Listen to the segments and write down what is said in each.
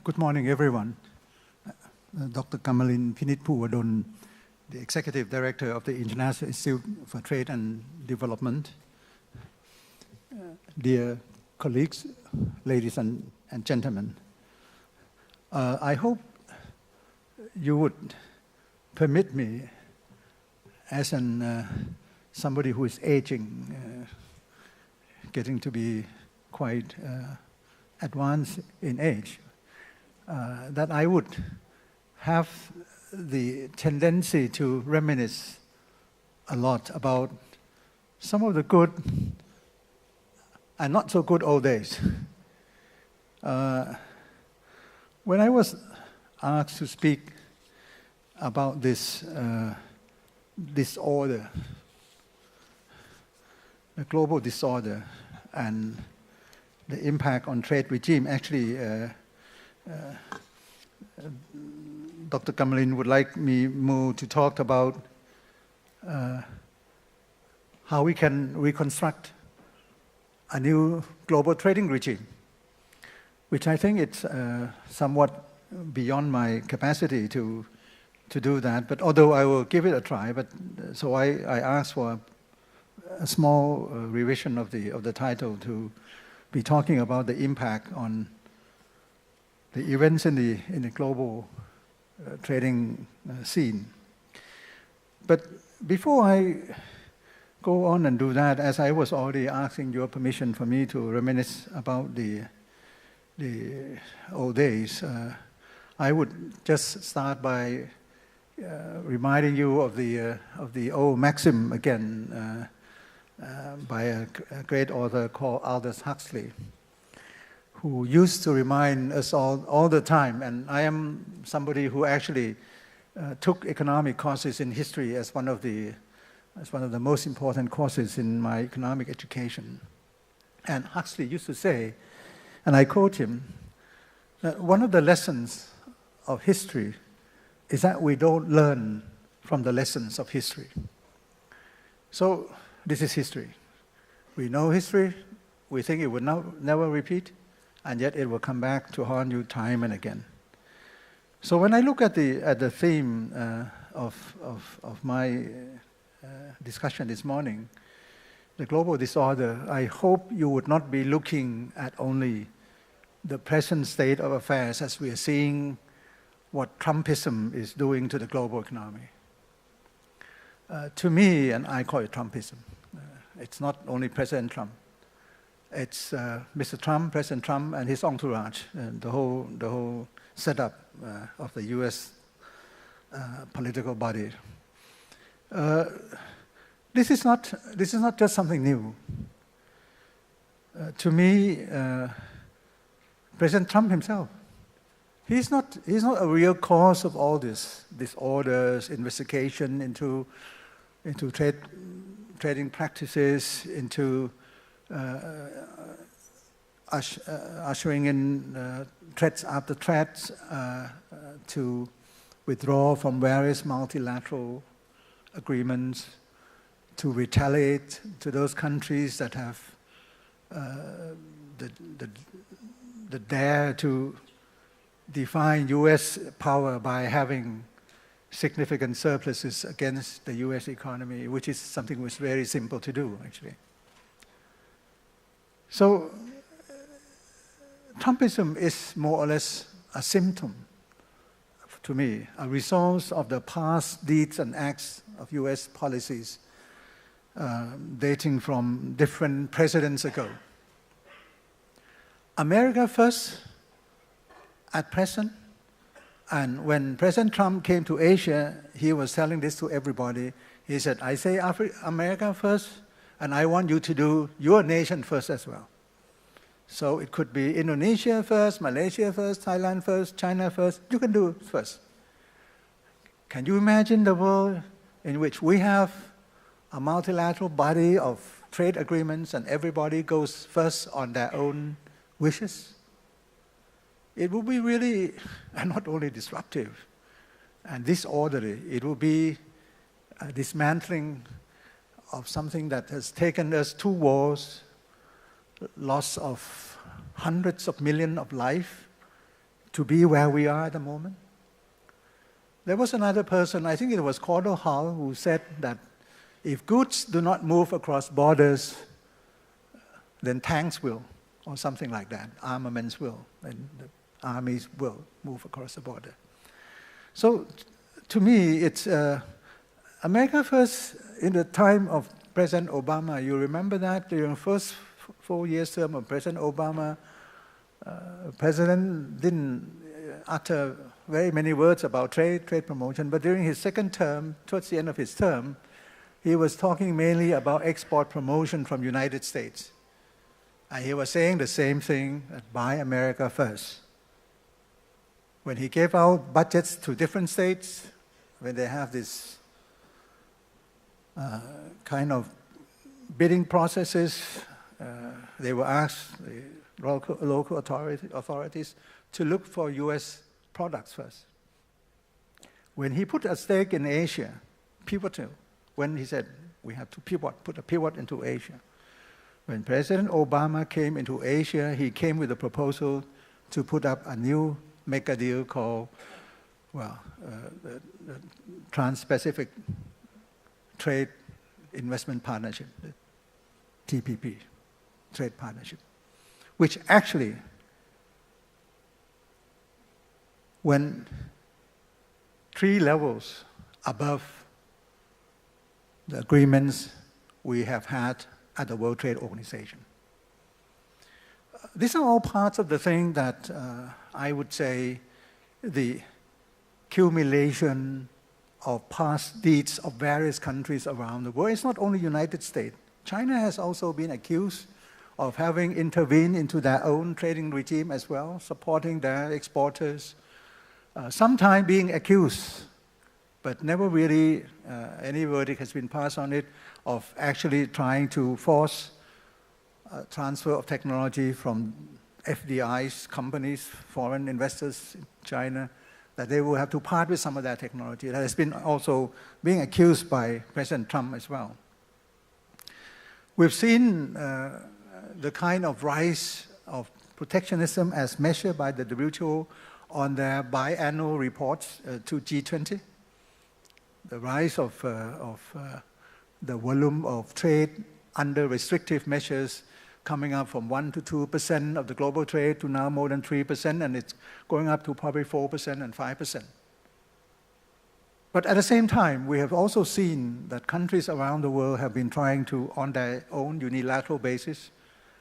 Good morning, everyone. Dr. Kamalin Pinitpukdi, the Executive Director of the International Institute for Trade and Development. Dear colleagues, ladies and gentlemen, I hope you would permit me, as somebody who is aging, getting to be quite advanced in age, that I would have the tendency to reminisce a lot about some of the good and not so good old days. When I was asked to speak about this disorder, the global disorder, and the impact on trade regime, actually, Dr. Kamalin would like me more to talk about how we can reconstruct a new global trading regime, which I think it's somewhat beyond my capacity to do that. But although I will give it a try, so I asked for a small revision of the title to be talking about the impact on the events in the global trading scene. But before I go on and do that, as I was already asking your permission for me to reminisce about the old days, I would just start by reminding you of the old maxim again by a great author called Aldous Huxley, who used to remind us all the time, and I am somebody who actually took economic courses in history as one of the most important courses in my economic education. And Huxley used to say, and I quote him, that one of the lessons of history is that we don't learn from the lessons of history. So this is history. We know history, we think it will never repeat, and yet it will come back to haunt you time and again. So when I look at the theme of my discussion this morning, the global disorder, I hope you would not be looking at only the present state of affairs as we are seeing what Trumpism is doing to the global economy. To me, and I call it Trumpism, it's not only President Trump. It's Mr. Trump, President Trump, and his entourage, and the whole setup of the U.S. Political body. This is not just something new. To me, President Trump himself, he's not a real cause of all this disorders, investigation into trading practices, into ushering in threats after threats to withdraw from various multilateral agreements, to retaliate to those countries that have the dare to define U.S. power by having significant surpluses against the U.S. economy, which is something which is very simple to do, actually. So Trumpism is more or less a symptom, to me, a result of the past deeds and acts of U.S. policies dating from different presidents ago. America first, at present, and when President Trump came to Asia, he was telling this to everybody. He said, I say America first, and I want you to do your nation first as well. So it could be Indonesia first, Malaysia first, Thailand first, China first. You can do it first. Can you imagine the world in which we have a multilateral body of trade agreements and everybody goes first on their own wishes? It will be really not only disruptive and disorderly, it will be a dismantling of something that has taken us 2 wars, loss of hundreds of millions of lives, to be where we are at the moment. There was another person, I think it was Cordell Hull, who said that if goods do not move across borders, then tanks will, or something like that. Armaments will, and the armies will move across the border. So to me, it's America First in the time of President Obama. You remember that during the first 4 years term of President Obama, President didn't utter very many words about trade promotion, but during his second term, towards the end of his term, he was talking mainly about export promotion from the United States. And he was saying the same thing, buy America first. When he gave out budgets to different states, when they have this kind of bidding processes, they were asked, the local authorities, to look for US products first. When he put a stake in Asia, pivotal, when he said, we have to put a pivot into Asia. When President Obama came into Asia, he came with a proposal to put up a new mega deal called, the Trans-Pacific Trade Investment Partnership, the TPP, Trade Partnership, which actually, went 3 levels above the agreements we have had at the World Trade Organization. These are all parts of the thing that I would say the accumulation of past deeds of various countries around the world. It's not only United States. China has also been accused of having intervened into their own trading regime as well, supporting their exporters, sometimes being accused, but never really any verdict has been passed on it, of actually trying to force transfer of technology from FDI's companies, foreign investors in China, that they will have to part with some of their technology. That has been also being accused by President Trump as well. We've seen the kind of rise of protectionism as measured by the WTO on their biannual reports to G20. The rise of the volume of trade under restrictive measures coming up from 1% to 2% of the global trade to now more than 3%, and it's going up to probably 4% and 5%. But at the same time, we have also seen that countries around the world have been trying to, on their own unilateral basis,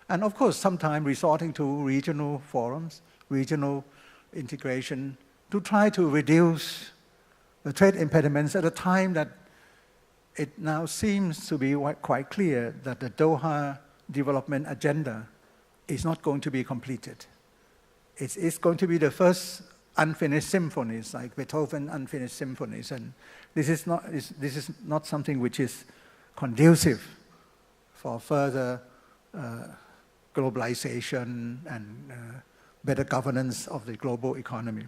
and of course, sometimes resorting to regional forums, regional integration, to try to reduce the trade impediments at a time that it now seems to be quite clear that the Doha development agenda is not going to be completed. It's going to be the first unfinished symphonies, like Beethoven's unfinished symphonies, and this is not something which is conducive for further globalization and better governance of the global economy.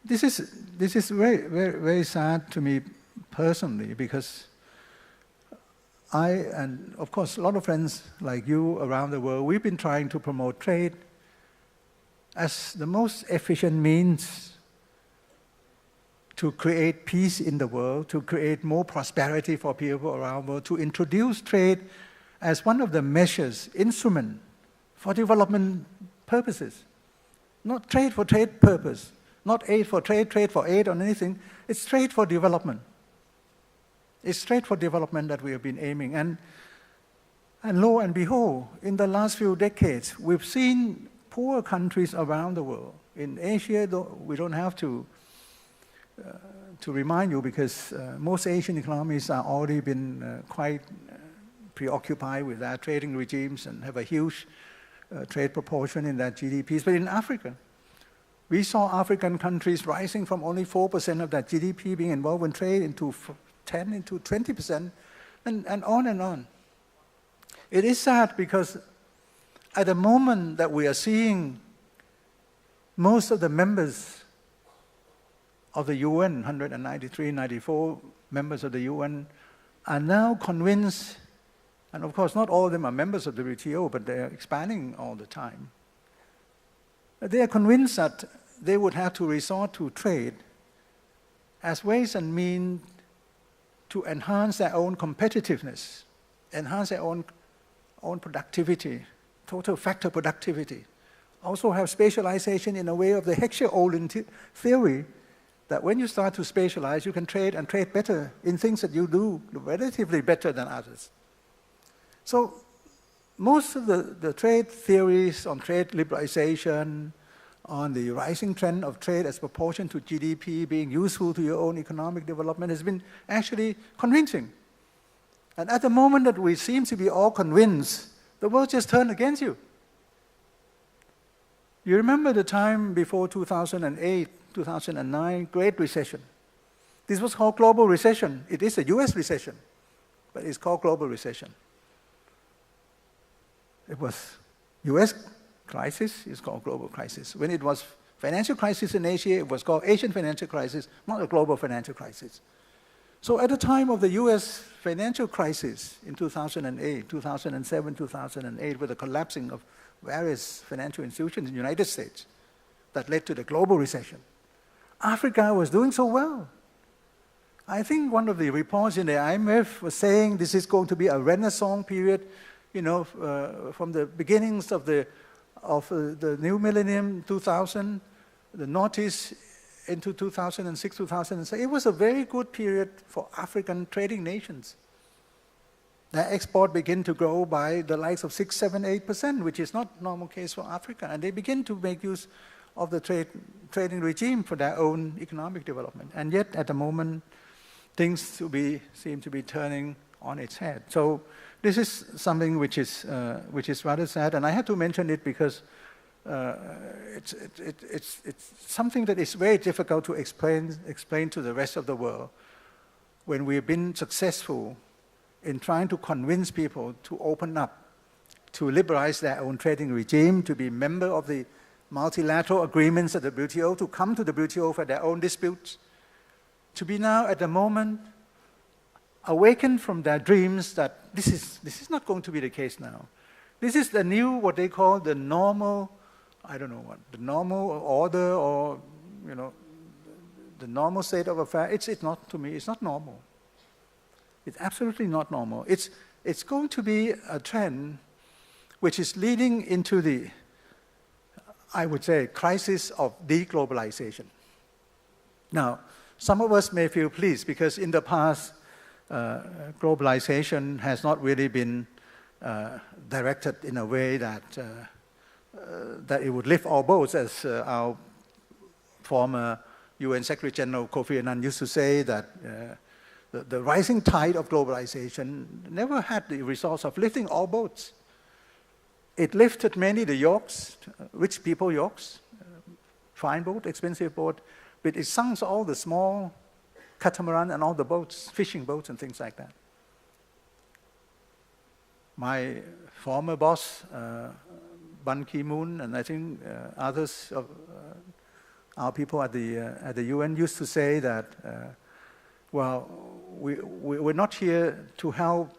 This is very, very, very sad to me personally, because I, and of course a lot of friends like you around the world, we've been trying to promote trade as the most efficient means to create peace in the world, to create more prosperity for people around the world, to introduce trade as one of the measures, instrument for development purposes. Not trade for trade purpose, not aid for trade, trade for aid or anything. It's trade for development. It's trade for development that we have been aiming. And lo and behold, in the last few decades, we've seen poor countries around the world. In Asia, we don't have to remind you, because most Asian economies are already been quite preoccupied with their trading regimes and have a huge trade proportion in their GDPs. But in Africa, we saw African countries rising from only 4% of their GDP being involved in trade into 10, into 20%, and on and on. It is sad because at the moment that we are seeing most of the members of the UN, 193, 94 members of the UN, are now convinced, and of course not all of them are members of the WTO, but they are expanding all the time, They are convinced that they would have to resort to trade as ways and means to enhance their own competitiveness, enhance their own productivity, total factor productivity. Also have spatialization in a way of the Heckscher-Ohlin theory, that when you start to spatialize, you can trade and trade better in things that you do relatively better than others. So most of the trade theories on trade liberalization, on the rising trend of trade as proportion to GDP being useful to your own economic development has been actually convincing. And at the moment that we seem to be all convinced, the world just turned against you. You remember the time before 2008, 2009, Great Recession. This was called global recession. It is a US recession, but it's called global recession. It was US crisis, it's called global crisis. When it was financial crisis in Asia, it was called Asian financial crisis, not a global financial crisis. So at the time of the US financial crisis in 2008, 2007, 2008, with the collapsing of various financial institutions in the United States that led to the global recession, Africa was doing so well. I think one of the reports in the IMF was saying this is going to be a renaissance period, from the beginnings of the new millennium, 2000, the noughties into 2006, 2007. It was a very good period for African trading nations. Their export began to grow by the likes of 6, 7, 8%, which is not normal case for Africa. And they begin to make use of the trading regime for their own economic development. And yet, at the moment, things seem to be turning on its head. So this is something which is rather sad. And I had to mention it because it's something that is very difficult to explain to the rest of the world when we've been successful in trying to convince people to open up, to liberalize their own trading regime, to be member of the multilateral agreements at the WTO, to come to the WTO for their own disputes, to be now at the moment awakened from their dreams that this is not going to be the case now. This is the new, what they call the normal, I don't know what, the normal order or, the normal state of affairs. It's not, to me, it's not normal. It's absolutely not normal. It's going to be a trend which is leading into the, I would say, crisis of deglobalization. Now, some of us may feel pleased because in the past, globalization has not really been directed in a way that it would lift all boats, as our former UN Secretary General Kofi Annan used to say, that the rising tide of globalization never had the results of lifting all boats. It lifted mainly the yachts, rich people yachts, fine boat, expensive boat, but it sunk all the small catamaran and all the boats, fishing boats and things like that. My former boss, Ban Ki-moon, and I think others of our people at the UN used to say that, we're not here to help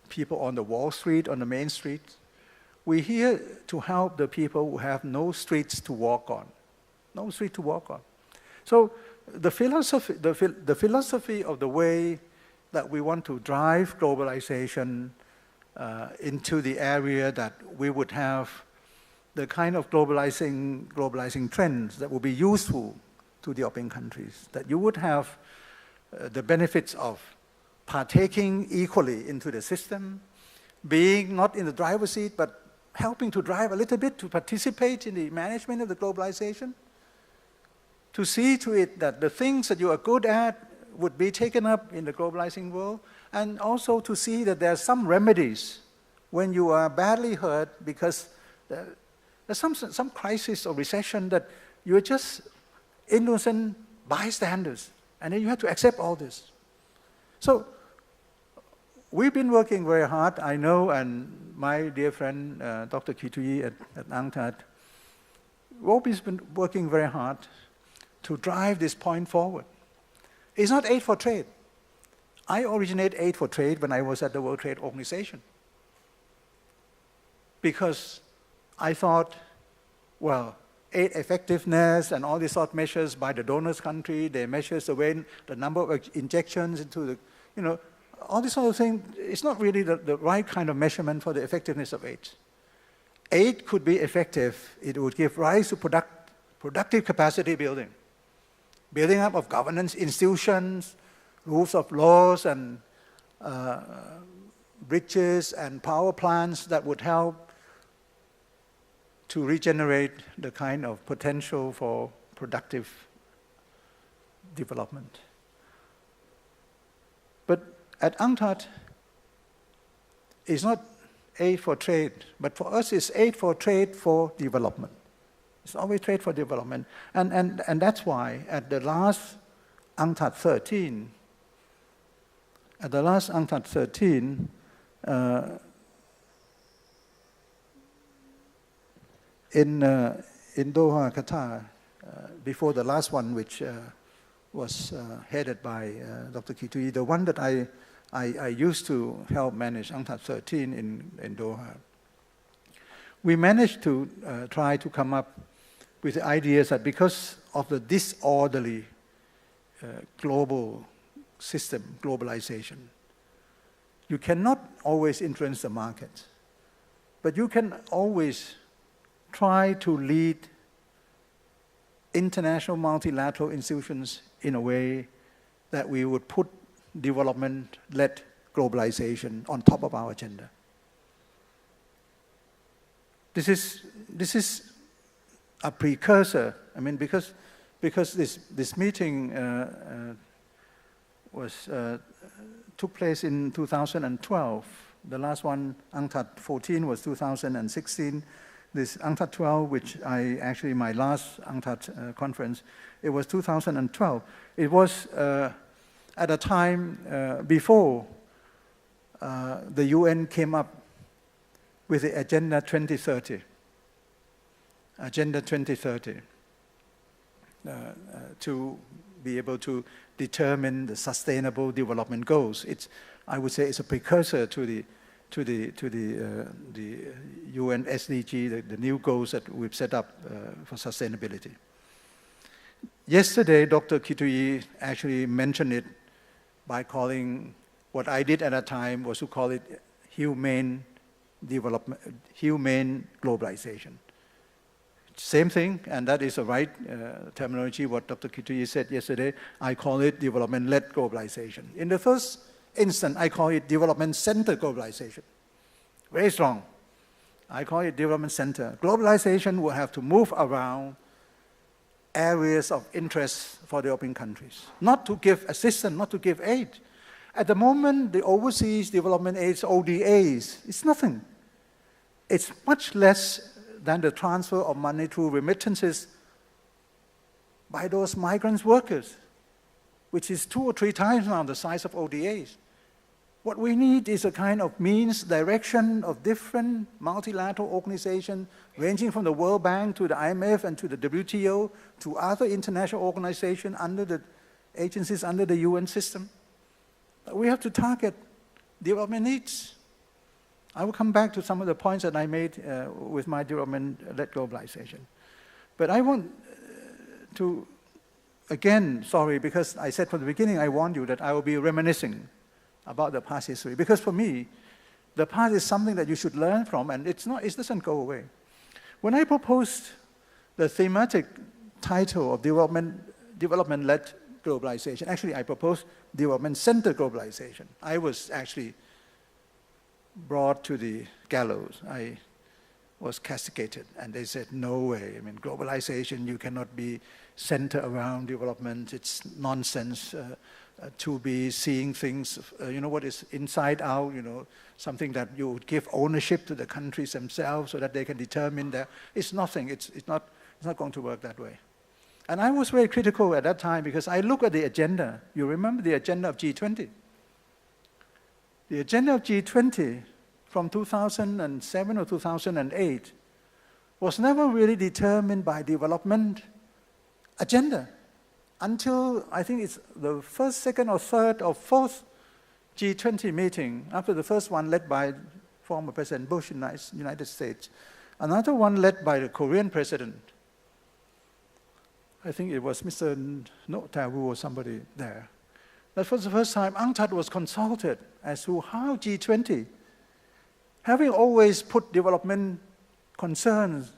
people on the Wall Street, on the main street. We're here to help the people who have no streets to walk on. No street to walk on. So the philosophy of the way that we want to drive globalization into the area that we would have the kind of globalizing trends that will be useful to developing countries, that you would have the benefits of partaking equally into the system, being not in the driver's seat, but helping to drive a little bit, to participate in the management of the globalization, to see to it that the things that you are good at would be taken up in the globalizing world, and also to see that there are some remedies when you are badly hurt because there's some crisis or recession that you're just innocent bystanders, and then you have to accept all this. So we've been working very hard, I know, and my dear friend, Dr. Kitui at UNCTAD, we've been working very hard to drive this point forward. It's not aid for trade. I originate aid for trade when I was at the World Trade Organization. Because I thought, aid effectiveness and all these sort of measures by the donors country. They measure the number of injections into the, all these sort of things. It's not really the right kind of measurement for the effectiveness of aid. Aid could be effective. It would give rise to productive capacity building up of governance institutions, rules of laws, and bridges and power plants that would help to regenerate the kind of potential for productive development. But at UNCTAD, it's not aid for trade, but for us it's aid for trade for development. It's always trade for development. And that's why at the last UNCTAD 13, in Doha, Qatar, before the last one, which was headed by Dr. Kitui, the one that I used to help manage, UNCTAD 13 in Doha, we managed to try to come up with the ideas that because of the disorderly global system, globalization, you cannot always influence the market, but you can always try to lead international multilateral institutions in a way that we would put development-led globalization on top of our agenda. This is a precursor. I mean, because this meeting took place in 2012. The last one, UNCTAD 14, was 2016. This UNCTAD 12, which my last UNCTAD conference, it was 2012. It was at a time before the UN came up with the Agenda 2030. Agenda 2030 to be able to determine the sustainable development goals. I would say it's a precursor to the UN SDG, the new goals that we've set up for sustainability. Yesterday, Dr. Kitui actually mentioned it by calling, what I did at that time was to call it humane development, humane globalization. Same thing, and that is the right terminology, what Dr. Kitui said yesterday. I call it development-led globalization. In the first instance, I call it development-centered globalization. Very strong. I call it development-centered. Globalization will have to move around areas of interest for developing countries, not to give assistance, not to give aid. At the moment, the overseas development aids, ODAs, it's nothing. It's much less than the transfer of money through remittances by those migrant workers, which is 2 or 3 times now the size of ODAs. What we need is a kind of means, direction of different multilateral organizations, ranging from the World Bank to the IMF and to the WTO, to other international organizations under the agencies under the UN system. But we have to target development needs. I will come back to some of the points that I made with my development-led globalization. But I want to, again, sorry, because I said from the beginning, I warned you that I will be reminiscing about the past history. Because for me, the past is something that you should learn from, and it doesn't go away. When I proposed the thematic title of development-led globalization, actually I proposed development-centered globalization. I was actually brought to the gallows. I was castigated, and they said, no way. I mean, globalization, you cannot be centered around development. It's nonsense to be seeing things, what is inside out, something that you would give ownership to the countries themselves so that they can determine that. It's nothing. It's not going to work that way. And I was very critical at that time because I look at the agenda. You remember the agenda of G20? The agenda of G20 from 2007 or 2008 was never really determined by development agenda until I think it's the first, second, or third, or fourth G20 meeting, after the first one led by former President Bush in the United States, another one led by the Korean president, I think it was Mr. Notawu or somebody there. That was the first time UNCTAD was consulted as to how G20, having always put development concerns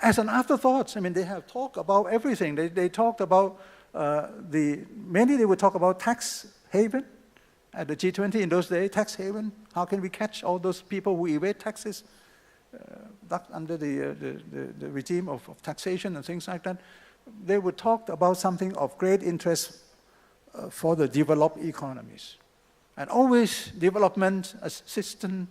as an afterthought. I mean, they have talked about everything. They talked about mainly they would talk about tax haven at the G20 in those days, tax haven. How can we catch all those people who evade taxes under the regime of taxation and things like that? They would talk about something of great interest for the developed economies. And always development assistance,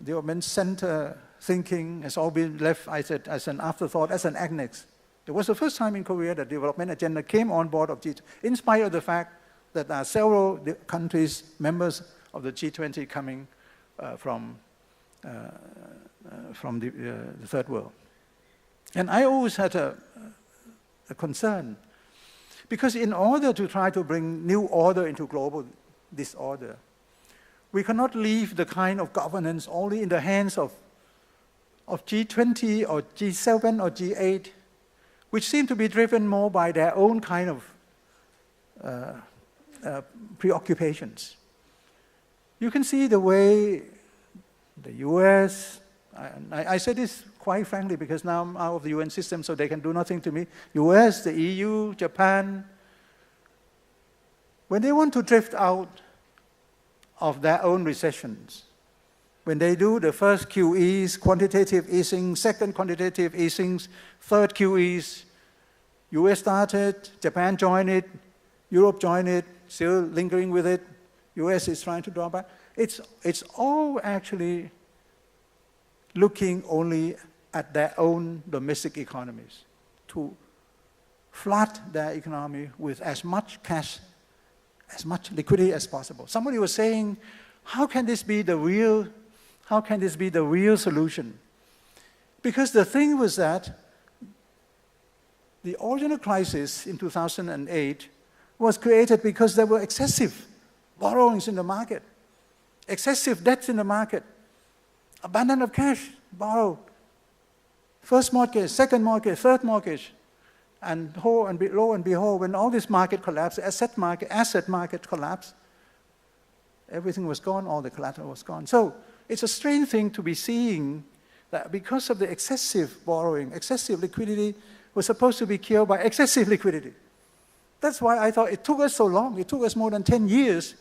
development center thinking has all been left, I said, as an afterthought, as an annex. It was the first time in Korea that development agenda came on board of G20, in spite of the fact that there are several countries, members of the G20 coming from the third world. And I always had a concern, because in order to try to bring new order into global disorder, we cannot leave the kind of governance only in the hands of G20 or G7 or G8, which seem to be driven more by their own kind of preoccupations. You can see the way the US, I say this quite frankly because now I'm out of the UN system, so they can do nothing to me. US, the EU, Japan, when they want to drift out of their own recessions, when they do the first QEs, quantitative easing, second quantitative easings, third QEs, US started, Japan joined it, Europe joined it, still lingering with it, US is trying to draw back. It's all actually looking only at their own domestic economies to flood their economy with as much cash, as much liquidity as possible. Somebody was saying, how can this be the real solution? Because the thing was that the Ordinal Crisis in 2008 was created because there were excessive borrowings in the market, excessive debts in the market, abundance of cash borrowed, first mortgage, second mortgage, third mortgage, and lo and behold, when all this market collapsed, asset market collapsed, everything was gone, all the collateral was gone. So it's a strange thing to be seeing that because of the excessive borrowing, excessive liquidity was supposed to be cured by excessive liquidity. That's why I thought it took us so long. It took us more than 10 years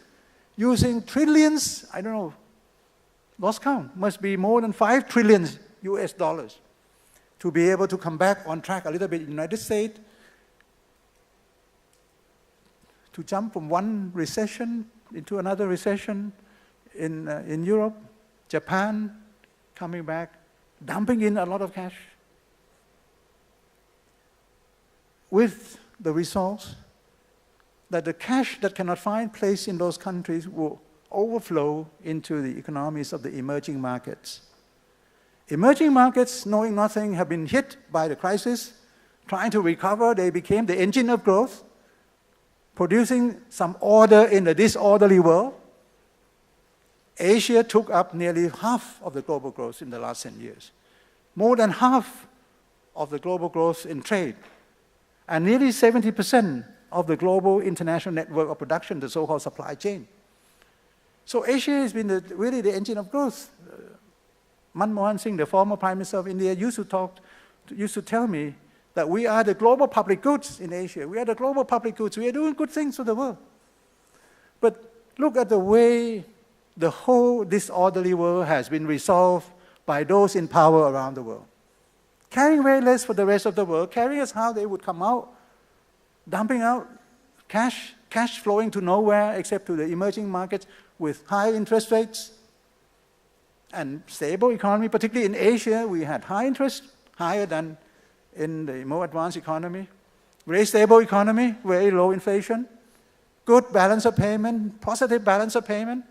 using trillions, I don't know, lost count, must be more than 5 trillion US dollars to be able to come back on track a little bit in the United States, to jump from one recession into another recession in Europe, Japan coming back, dumping in a lot of cash, with the results that the cash that cannot find place in those countries will overflow into the economies of the emerging markets. Emerging markets, knowing nothing, have been hit by the crisis, trying to recover. They became the engine of growth, producing some order in a disorderly world. Asia took up nearly half of the global growth in the last 10 years, more than half of the global growth in trade, and nearly 70% of the global international network of production, the so-called supply chain. So Asia has been really the engine of growth. Manmohan Singh, the former Prime Minister of India, used to tell me that we are the global public goods in Asia. We are the global public goods. We are doing good things for the world. But look at the way the whole disorderly world has been resolved by those in power around the world. Caring very less for the rest of the world, caring as how they would come out, dumping out cash flowing to nowhere except to the emerging markets with high interest rates and stable economy. Particularly in Asia, we had high interest, higher than in the more advanced economy. Very stable economy, very low inflation, good balance of payment, positive balance of payment,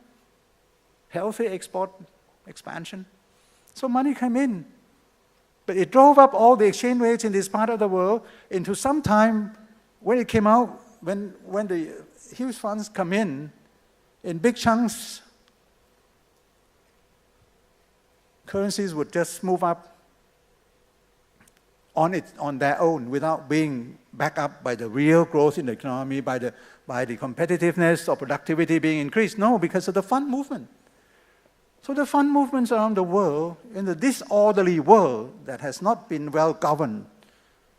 healthy export expansion. So money came in. But it drove up all the exchange rates in this part of the world into some time when it came out, when the huge funds come in big chunks, currencies would just move up on their own without being backed up by the real growth in the economy, by the competitiveness or productivity being increased. No, because of the fund movement. So the fund movements around the world, in the disorderly world that has not been well governed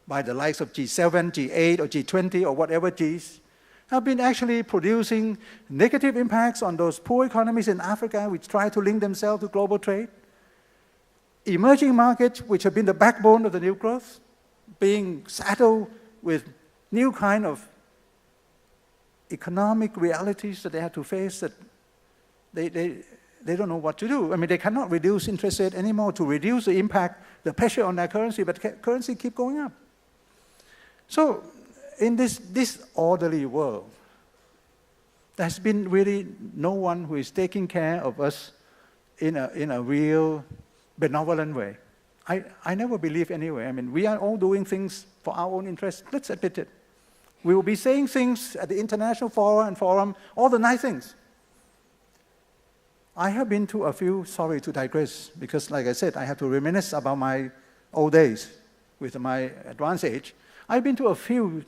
by the likes of G7, G8, or G20, or whatever Gs, have been actually producing negative impacts on those poor economies in Africa which try to link themselves to global trade. Emerging markets, which have been the backbone of the new growth, being saddled with new kind of economic realities that they have to face that they don't know what to do. I mean, they cannot reduce interest rate anymore to reduce the impact, the pressure on their currency, but currency keep going up. So in this disorderly world, there's been really no one who is taking care of us in a real benevolent way. I never believe anyway. I mean, we are all doing things for our own interest. Let's admit it. We will be saying things at the international forum, all the nice things. I have been to a few, sorry to digress, because like I said, I have to reminisce about my old days with my advanced age. I've been to a few,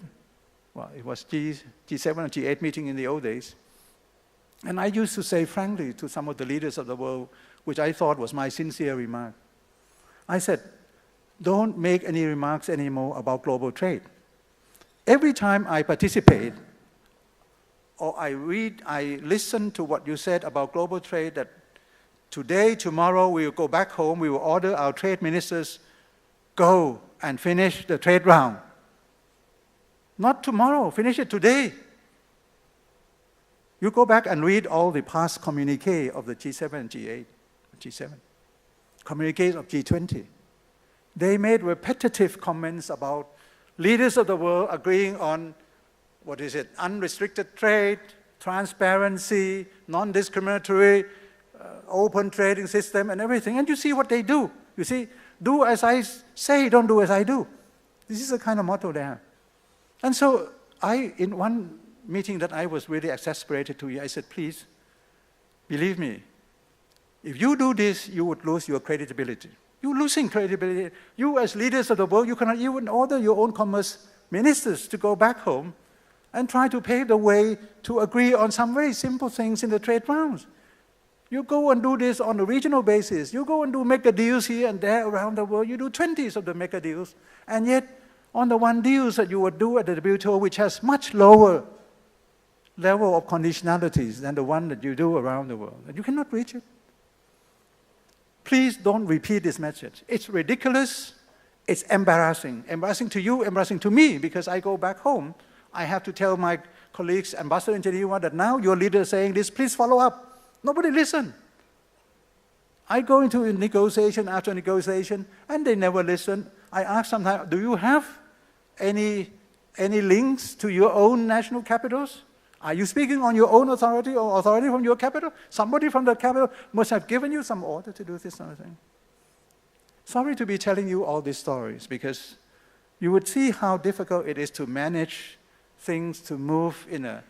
well, it was G7 or G8 meeting in the old days. And I used to say frankly to some of the leaders of the world, which I thought was my sincere remark. I said, don't make any remarks anymore about global trade. Every time I participate, or I listen to what you said about global trade, that today, tomorrow, we will go back home, we will order our trade ministers, go and finish the trade round. Not tomorrow, finish it today. You go back and read all the past communiques of the G7 and G8, G7, communiques of G20. They made repetitive comments about leaders of the world agreeing on unrestricted trade, transparency, non-discriminatory, open trading system and everything. And you see what they do. You see, do as I say, don't do as I do. This is the kind of motto they have. And so in one meeting that I was really exasperated to, I said, please, believe me, if you do this, you would lose your credibility. You're losing credibility. You as leaders of the world, you cannot even order your own commerce ministers to go back home and try to pave the way to agree on some very simple things in the trade rounds. You go and do this on a regional basis. You go and do mega deals here and there around the world. You do 20s of the mega deals. And yet, on the one deals that you would do at the WTO, which has much lower level of conditionalities than the one that you do around the world, and you cannot reach it. Please don't repeat this message. It's ridiculous. It's embarrassing. Embarrassing to you, embarrassing to me, because I go back home. I have to tell my colleagues, Ambassador in Geneva, that now your leader is saying this, please follow up. Nobody listen. I go into a negotiation after negotiation, and they never listen. I ask sometimes, do you have any links to your own national capitals? Are you speaking on your own authority or authority from your capital? Somebody from the capital must have given you some order to do this sort of thing. Sorry to be telling you all these stories, because you would see how difficult it is to manage things to move in an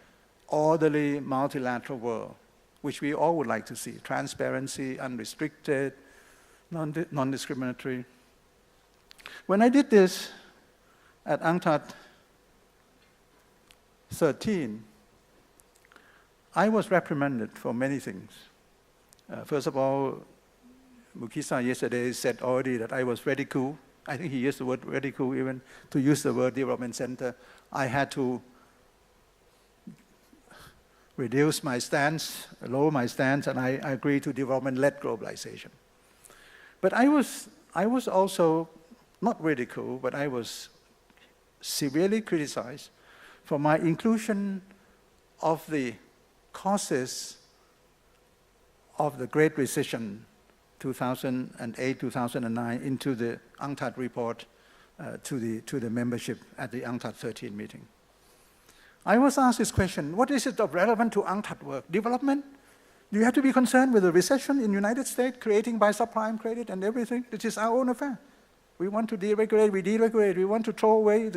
orderly, multilateral world, which we all would like to see. Transparency, unrestricted, non-discriminatory. When I did this at UNCTAD 13, I was reprimanded for many things. First of all, Mukisa yesterday said already that I was ridiculed. I think he used the word ridicule even to use the word development center. I had to reduce my stance, lower my stance, and I agreed to development-led globalization. But I was also not ridiculed, but I was severely criticized for my inclusion of the causes of the Great Recession 2008-2009 into the UNCTAD report to the membership at the UNCTAD 13 meeting. I was asked this question, what is it of relevant to UNCTAD work? Development? Do you have to be concerned with the recession in the United States, creating by subprime credit and everything? This is our own affair. We want to deregulate, we deregulate. We want to throw away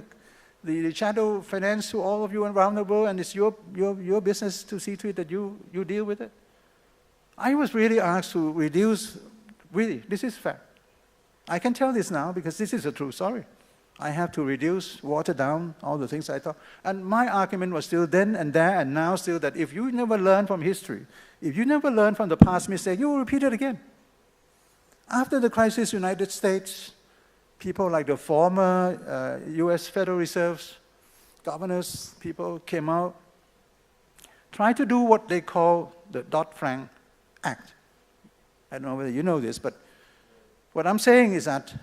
the shadow finance to all of you around the world, and it's your business to see to it that you deal with it. I was really asked to reduce, really, this is fact. I can tell this now because this is a true story. I have to reduce, water down, all the things I thought. And my argument was still then and there and now still that if you never learn from history, if you never learn from the past mistake, you will repeat it again. After the crisis, United States, people like the former US Federal Reserve's governors, people came out, tried to do what they call the Dodd-Frank Act. I don't know whether you know this, but what I'm saying is that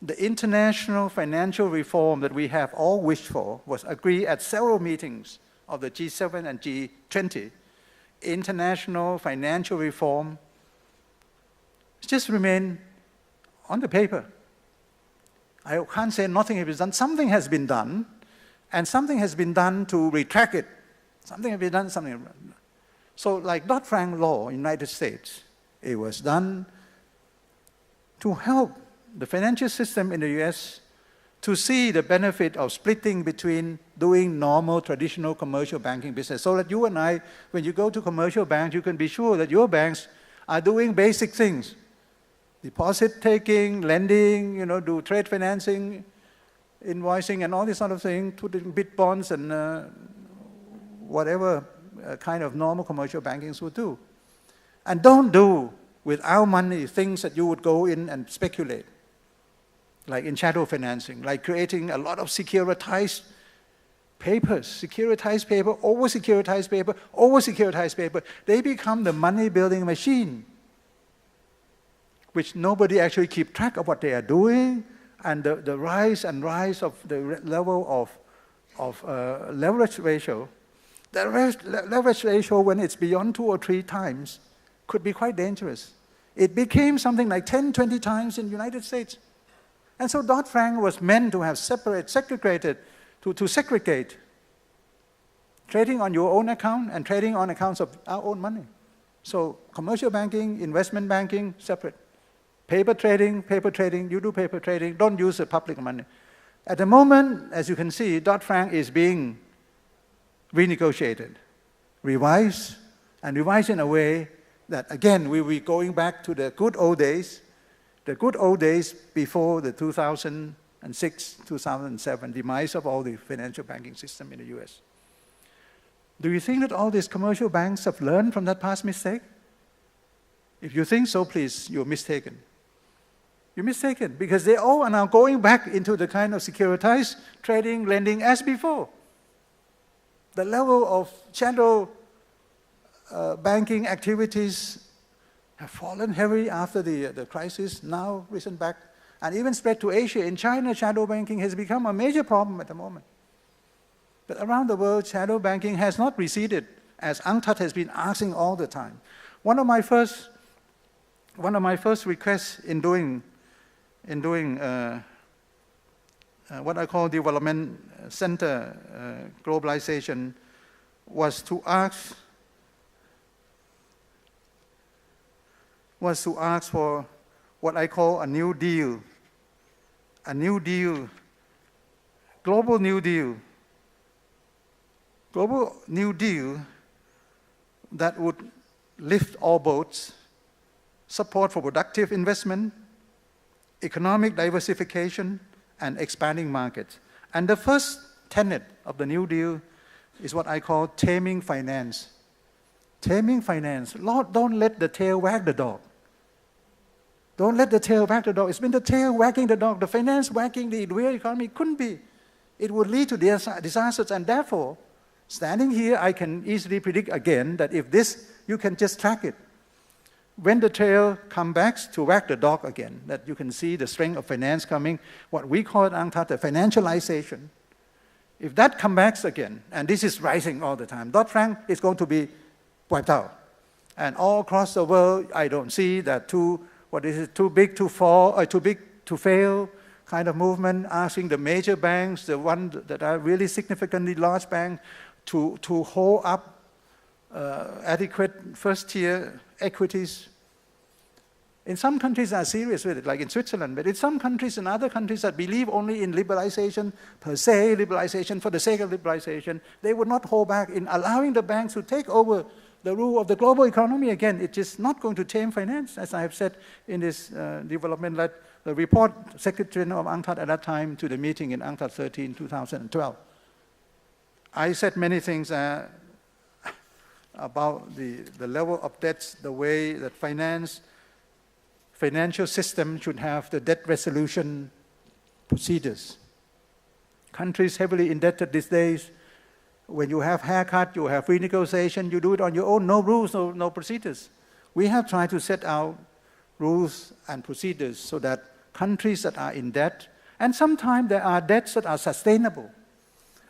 the international financial reform that we have all wished for was agreed at several meetings of the G7 and G20. International financial reform just remained on the paper. I can't say nothing has been done. Something has been done, and something has been done to retract it. Something has been done, something has been done. So like Dodd-Frank law in the United States, it was done to help the financial system in the US to see the benefit of splitting between doing normal, traditional commercial banking business. So that you and I, when you go to commercial banks, you can be sure that your banks are doing basic things. Deposit taking, lending, do trade financing, invoicing, and all this sort of thing, to the bid bonds and whatever kind of normal commercial bankings would do. And don't do with our money things that you would go in and speculate, like in shadow financing, like creating a lot of securitized papers, securitized paper, over-securitized paper, over-securitized paper. They become the money-building machine, which nobody actually keep track of what they are doing, and the rise and rise of the level of leverage ratio. The leverage ratio, when it's beyond 2 or 3 times, could be quite dangerous. It became something like 10, 20 times in the United States. And so Dodd-Frank was meant to have segregated trading on your own account and trading on accounts of our own money. So commercial banking, investment banking, separate. Paper trading, you do paper trading, don't use the public money. At the moment, as you can see, Dodd-Frank is being renegotiated, revised, and revised in a way that, again, we will be going back to the good old days before the 2006, 2007 demise of all the financial banking system in the US. Do you think that all these commercial banks have learned from that past mistake? If you think so, please, you're mistaken. You're mistaken, because they all are now going back into the kind of securitized trading, lending as before. The level of shadow banking activities have fallen heavily after the crisis, now risen back, and even spread to Asia. In China, shadow banking has become a major problem at the moment. But around the world, shadow banking has not receded, as UNCTAD has been asking all the time. One of my first requests in doing what I call development center globalization was to ask for what I call a new deal, global new deal that would lift all boats, support for productive investment, economic diversification, and expanding markets. And the first tenet of the New Deal is what I call taming finance. Taming finance. Lord, don't let the tail wag the dog. Don't let the tail wag the dog. It's been the tail wagging the dog. The finance wagging the real economy couldn't be. It would lead to disasters, and therefore, standing here, I can easily predict again that if this, you can just track it. When the tail comes back to wag the dog again, that you can see the strength of finance coming, what we call at UNCTAD the financialization. If that comes back again, and this is rising all the time, Dodd-Frank is going to be wiped out. And all across the world, I don't see that too big to fall, or too big to fail kind of movement, asking the major banks, the ones that are really significantly large banks, to hold up adequate first-tier equities. In some countries are serious with it, like in Switzerland, but in some countries and other countries that believe only in liberalization per se, liberalization for the sake of liberalization, they would not hold back in allowing the banks to take over the rule of the global economy again. It is not going to tame finance, as I have said in this development-led the report, Secretary General of UNCTAD at that time, to the meeting in UNCTAD 13, 2012. I said many things about the level of debts, the way that financial system should have the debt resolution procedures. Countries heavily indebted these days, when you have haircut, you have renegotiation, you do it on your own, no rules, no procedures. We have tried to set out rules and procedures so that countries that are in debt, and sometimes there are debts that are sustainable.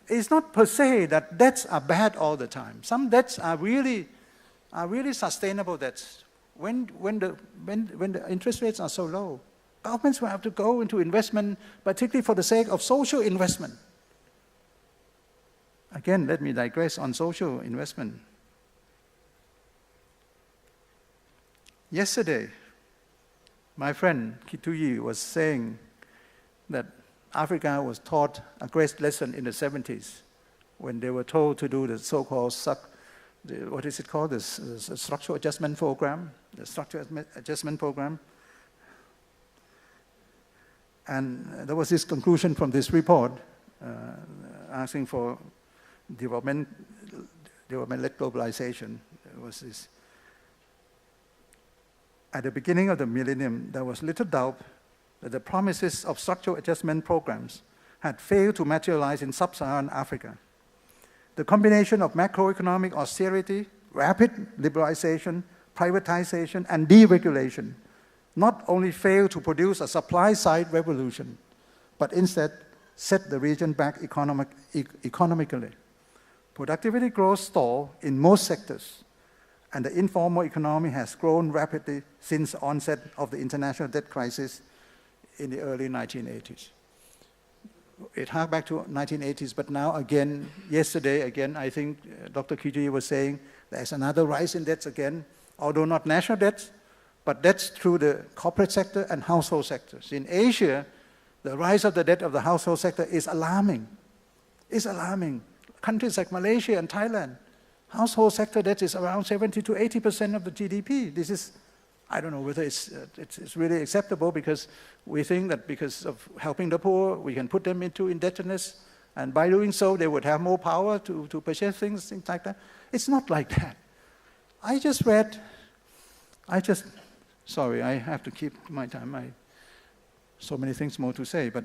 It's not per se that debts are bad all the time. Some debts are really sustainable debts. When the interest rates are so low, governments will have to go into investment, particularly for the sake of social investment. Again, let me digress on social investment. Yesterday, my friend Kituyi was saying that Africa was taught a great lesson in the 70s when they were told to do the so-called, what is it called, the structural adjustment program, the structural adjustment program. And there was this conclusion from this report asking for development-led globalization. It was this. At the beginning of the millennium, there was little doubt that the promises of structural adjustment programs had failed to materialize in sub-Saharan Africa. The combination of macroeconomic austerity, rapid liberalization, privatization, and deregulation not only failed to produce a supply-side revolution, but instead set the region back economically. Productivity growth stalled in most sectors, and the informal economy has grown rapidly since the onset of the international debt crisis in the early 1980s. It harked back to 1980s, but now again, yesterday again, I think Dr. Kituyi was saying there's another rise in debts again, although not national debts, but debts through the corporate sector and household sectors. In Asia, the rise of the debt of the household sector is alarming. It's alarming. Countries like Malaysia and Thailand, household sector debt is around 70 to 80% of the GDP. This is, I don't know whether it's really acceptable, because we think that because of helping the poor, we can put them into indebtedness, and by doing so, they would have more power to purchase things like that. It's not like that. Sorry, I have to keep my time. So many things more to say, but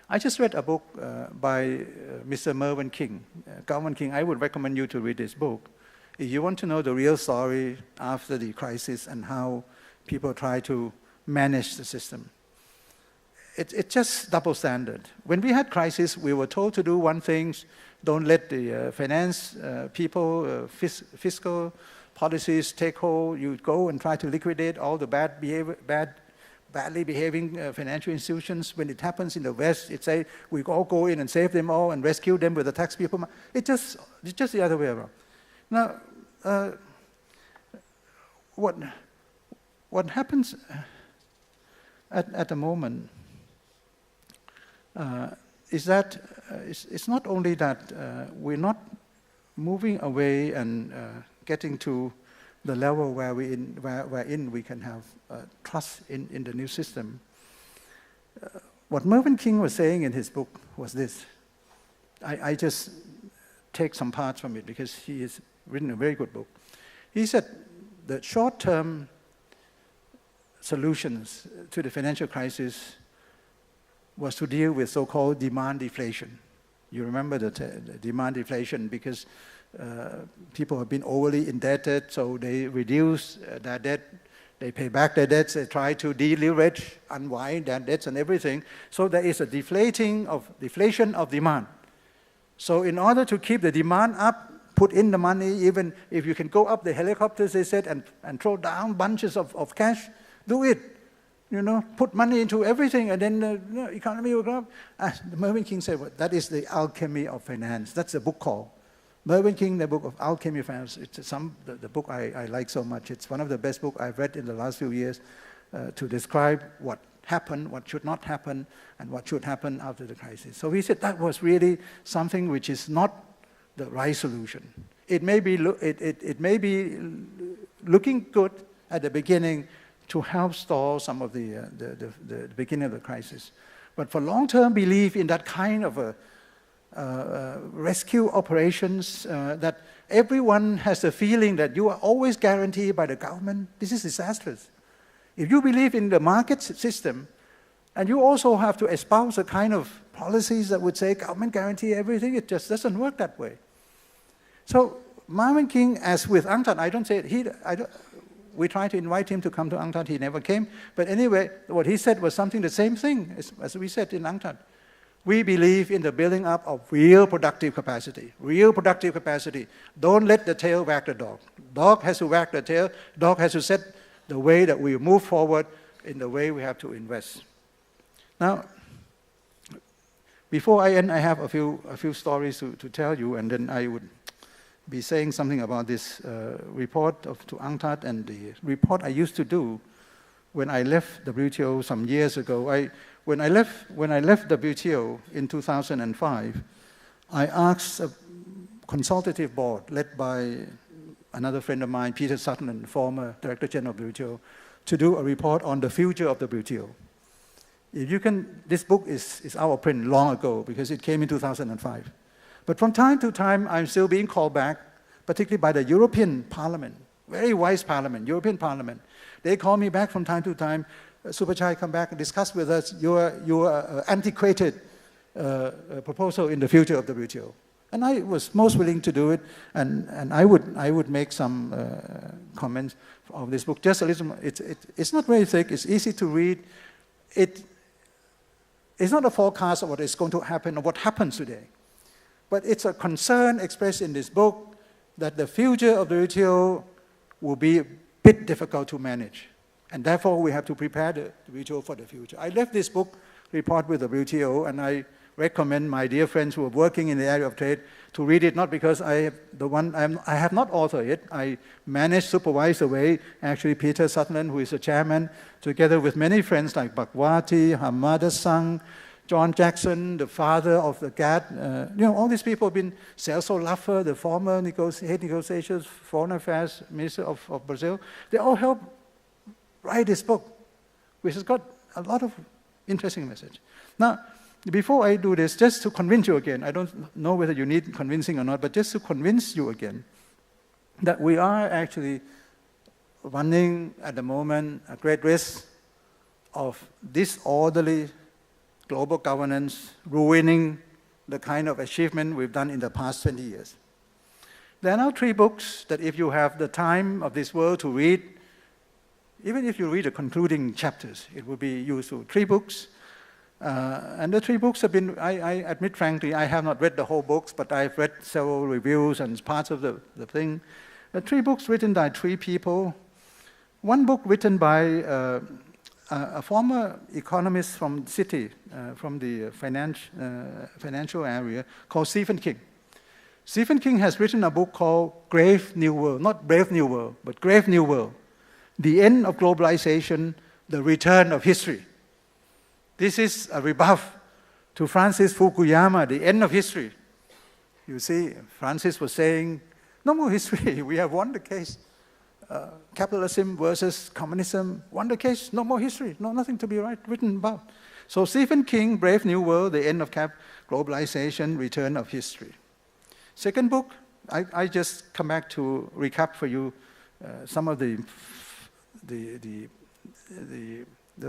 I just read a book by Mr. Mervyn King, Galvin King. I would recommend you to read this book. If you want to know the real story after the crisis and how people try to manage the system. It's just double standard. When we had crisis, we were told to do one thing: don't let the finance people, fiscal policies take hold. You go and try to liquidate all the badly behaving financial institutions. When it happens in the West, it's say we all go in and save them all and rescue them with the tax people. It's just the other way around. Now, what happens at the moment is that it's not only that we're not moving away and getting to the level where we can have trust in the new system. What Mervyn King was saying in his book was this. I just take some parts from it because he has written a very good book. He said the short-term solutions to the financial crisis was to deal with so-called demand deflation. You remember the demand deflation because people have been overly indebted, so they reduce their debt, they pay back their debts, they try to deleverage, unwind their debts and everything. So there is a deflation of demand. So in order to keep the demand up, put in the money, even if you can go up the helicopters, they said, and throw down bunches of cash, do it. You know, put money into everything, and then the economy will grow up. Mervyn King said, well, that is the alchemy of finance. That's a book called Mervyn King, the book of Alchemy of Finance. It's the book I like so much. It's one of the best books I've read in the last few years to describe what happened, what should not happen, and what should happen after the crisis. So he said that was really something which is not the right solution. It may be looking good at the beginning to help stall some of the beginning of the crisis. But for long-term belief in that kind of rescue operations, that everyone has the feeling that you are always guaranteed by the government, this is disastrous. If you believe in the market system, and you also have to espouse a kind of policies that would say government guarantee everything, it just doesn't work that way. So Marvin King, as with UNCTAD, I don't say it, we tried to invite him to come to UNCTAD, he never came. But anyway, what he said was something the same thing as we said in UNCTAD. We believe in the building up of real productive capacity. Real productive capacity. Don't let the tail wag the dog. Dog has to wag the tail. Dog has to set the way that we move forward in the way we have to invest. Now, before I end, I have a few stories to tell you, and then I would be saying something about this report to UNCTAD and the report I used to do when I left WTO some years ago. When I left WTO in 2005, I asked a consultative board led by another friend of mine, Peter Sutherland, former Director General of WTO, to do a report on the future of WTO. If you can, this book is out of print long ago because it came in 2005. But from time to time, I'm still being called back, particularly by the European Parliament, very wise Parliament, European Parliament. They call me back from time to time. Supachai, come back and discuss with us your antiquated proposal in the future of WTO. And I was most willing to do it, and I would make some comments of this book. Just a little. It's not very thick. It's easy to read. It's not a forecast of what is going to happen or what happens today, but it's a concern expressed in this book that the future of the WTO will be a bit difficult to manage. And therefore, we have to prepare the WTO for the future. I left this book report with the WTO, and I recommend my dear friends who are working in the area of trade to read it, not because I have not authored it. I managed, supervised the way, actually Peter Sutherland, who is the chairman, together with many friends like Bhagwati, Hamada Sang, John Jackson, the father of the GATT, all these people have been, Celso Laffer, the former head negotiations, foreign affairs minister of Brazil, they all helped write this book, which has got a lot of interesting message. Now, before I do this, just to convince you again, I don't know whether you need convincing or not, but just to convince you again that we are actually running at the moment a great risk of disorderly global governance ruining the kind of achievement we've done in the past 20 years. There are now 3 books that if you have the time of this world to read, even if you read the concluding chapters, it will be useful. 3 books. And the 3 books have been, I admit frankly, I have not read the whole books, but I've read several reviews and parts of the thing. 3 books written by 3 people. One book written by a former economist from Citi, from the financial area, called Stephen King. Stephen King has written a book called Grave New World, not Brave New World, but Grave New World. The End of Globalization, the Return of History. This is a rebuff to Francis Fukuyama, the end of history. You see, Francis was saying, no more history, we have won the case. Capitalism versus communism, won the case, no more history, nothing to be written about. So Stephen King, Brave New World, The End of Globalization, Return of History. Second book, I just come back to recap for you some of the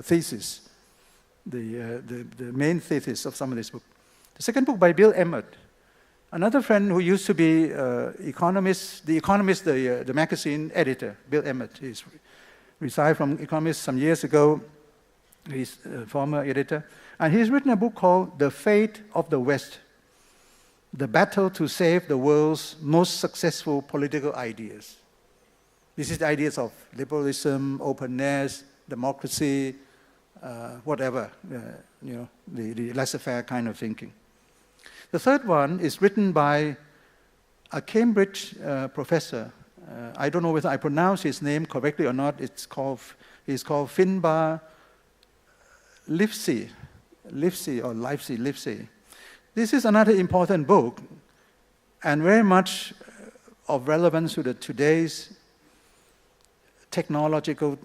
thesis. The main thesis of some of this book. The second book by Bill Emmott, another friend who used to be The Economist, the magazine editor, Bill Emmott. He's retired from Economist some years ago. He's a former editor. And he's written a book called The Fate of the West, The Battle to Save the World's Most Successful Political Ideas. This is the ideas of liberalism, openness, democracy, whatever, the laissez-faire kind of thinking. The third one is written by a Cambridge professor. I don't know whether I pronounce his name correctly or not. He's called Finbar Livesey. This is another important book and very much of relevance to today's technological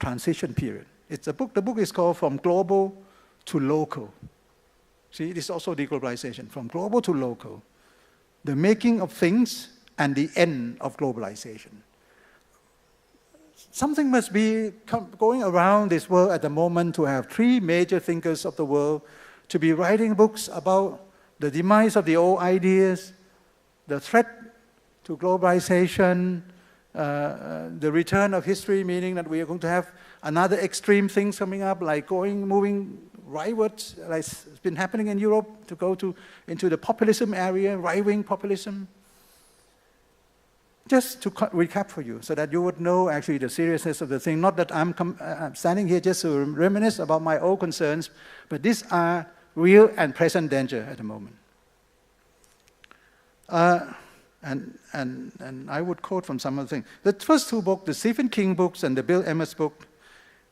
transition period. It's a book. The book is called From Global to Local. See, this is also deglobalization. From global to local. The making of things and the end of globalization. Something must be going around this world at the moment to have three major thinkers of the world to be writing books about the demise of the old ideas, the threat to globalization, the return of history, meaning that we are going to have another extreme things coming up, like moving rightwards, like it's been happening in Europe, to go into the populism area, right-wing populism. Just to recap for you, so that you would know actually the seriousness of the thing. Not that I'm standing here just to reminisce about my own concerns, but these are real and present danger at the moment. And I would quote from some of the things. The first two books, the Stephen King books and the Bill Emmons book,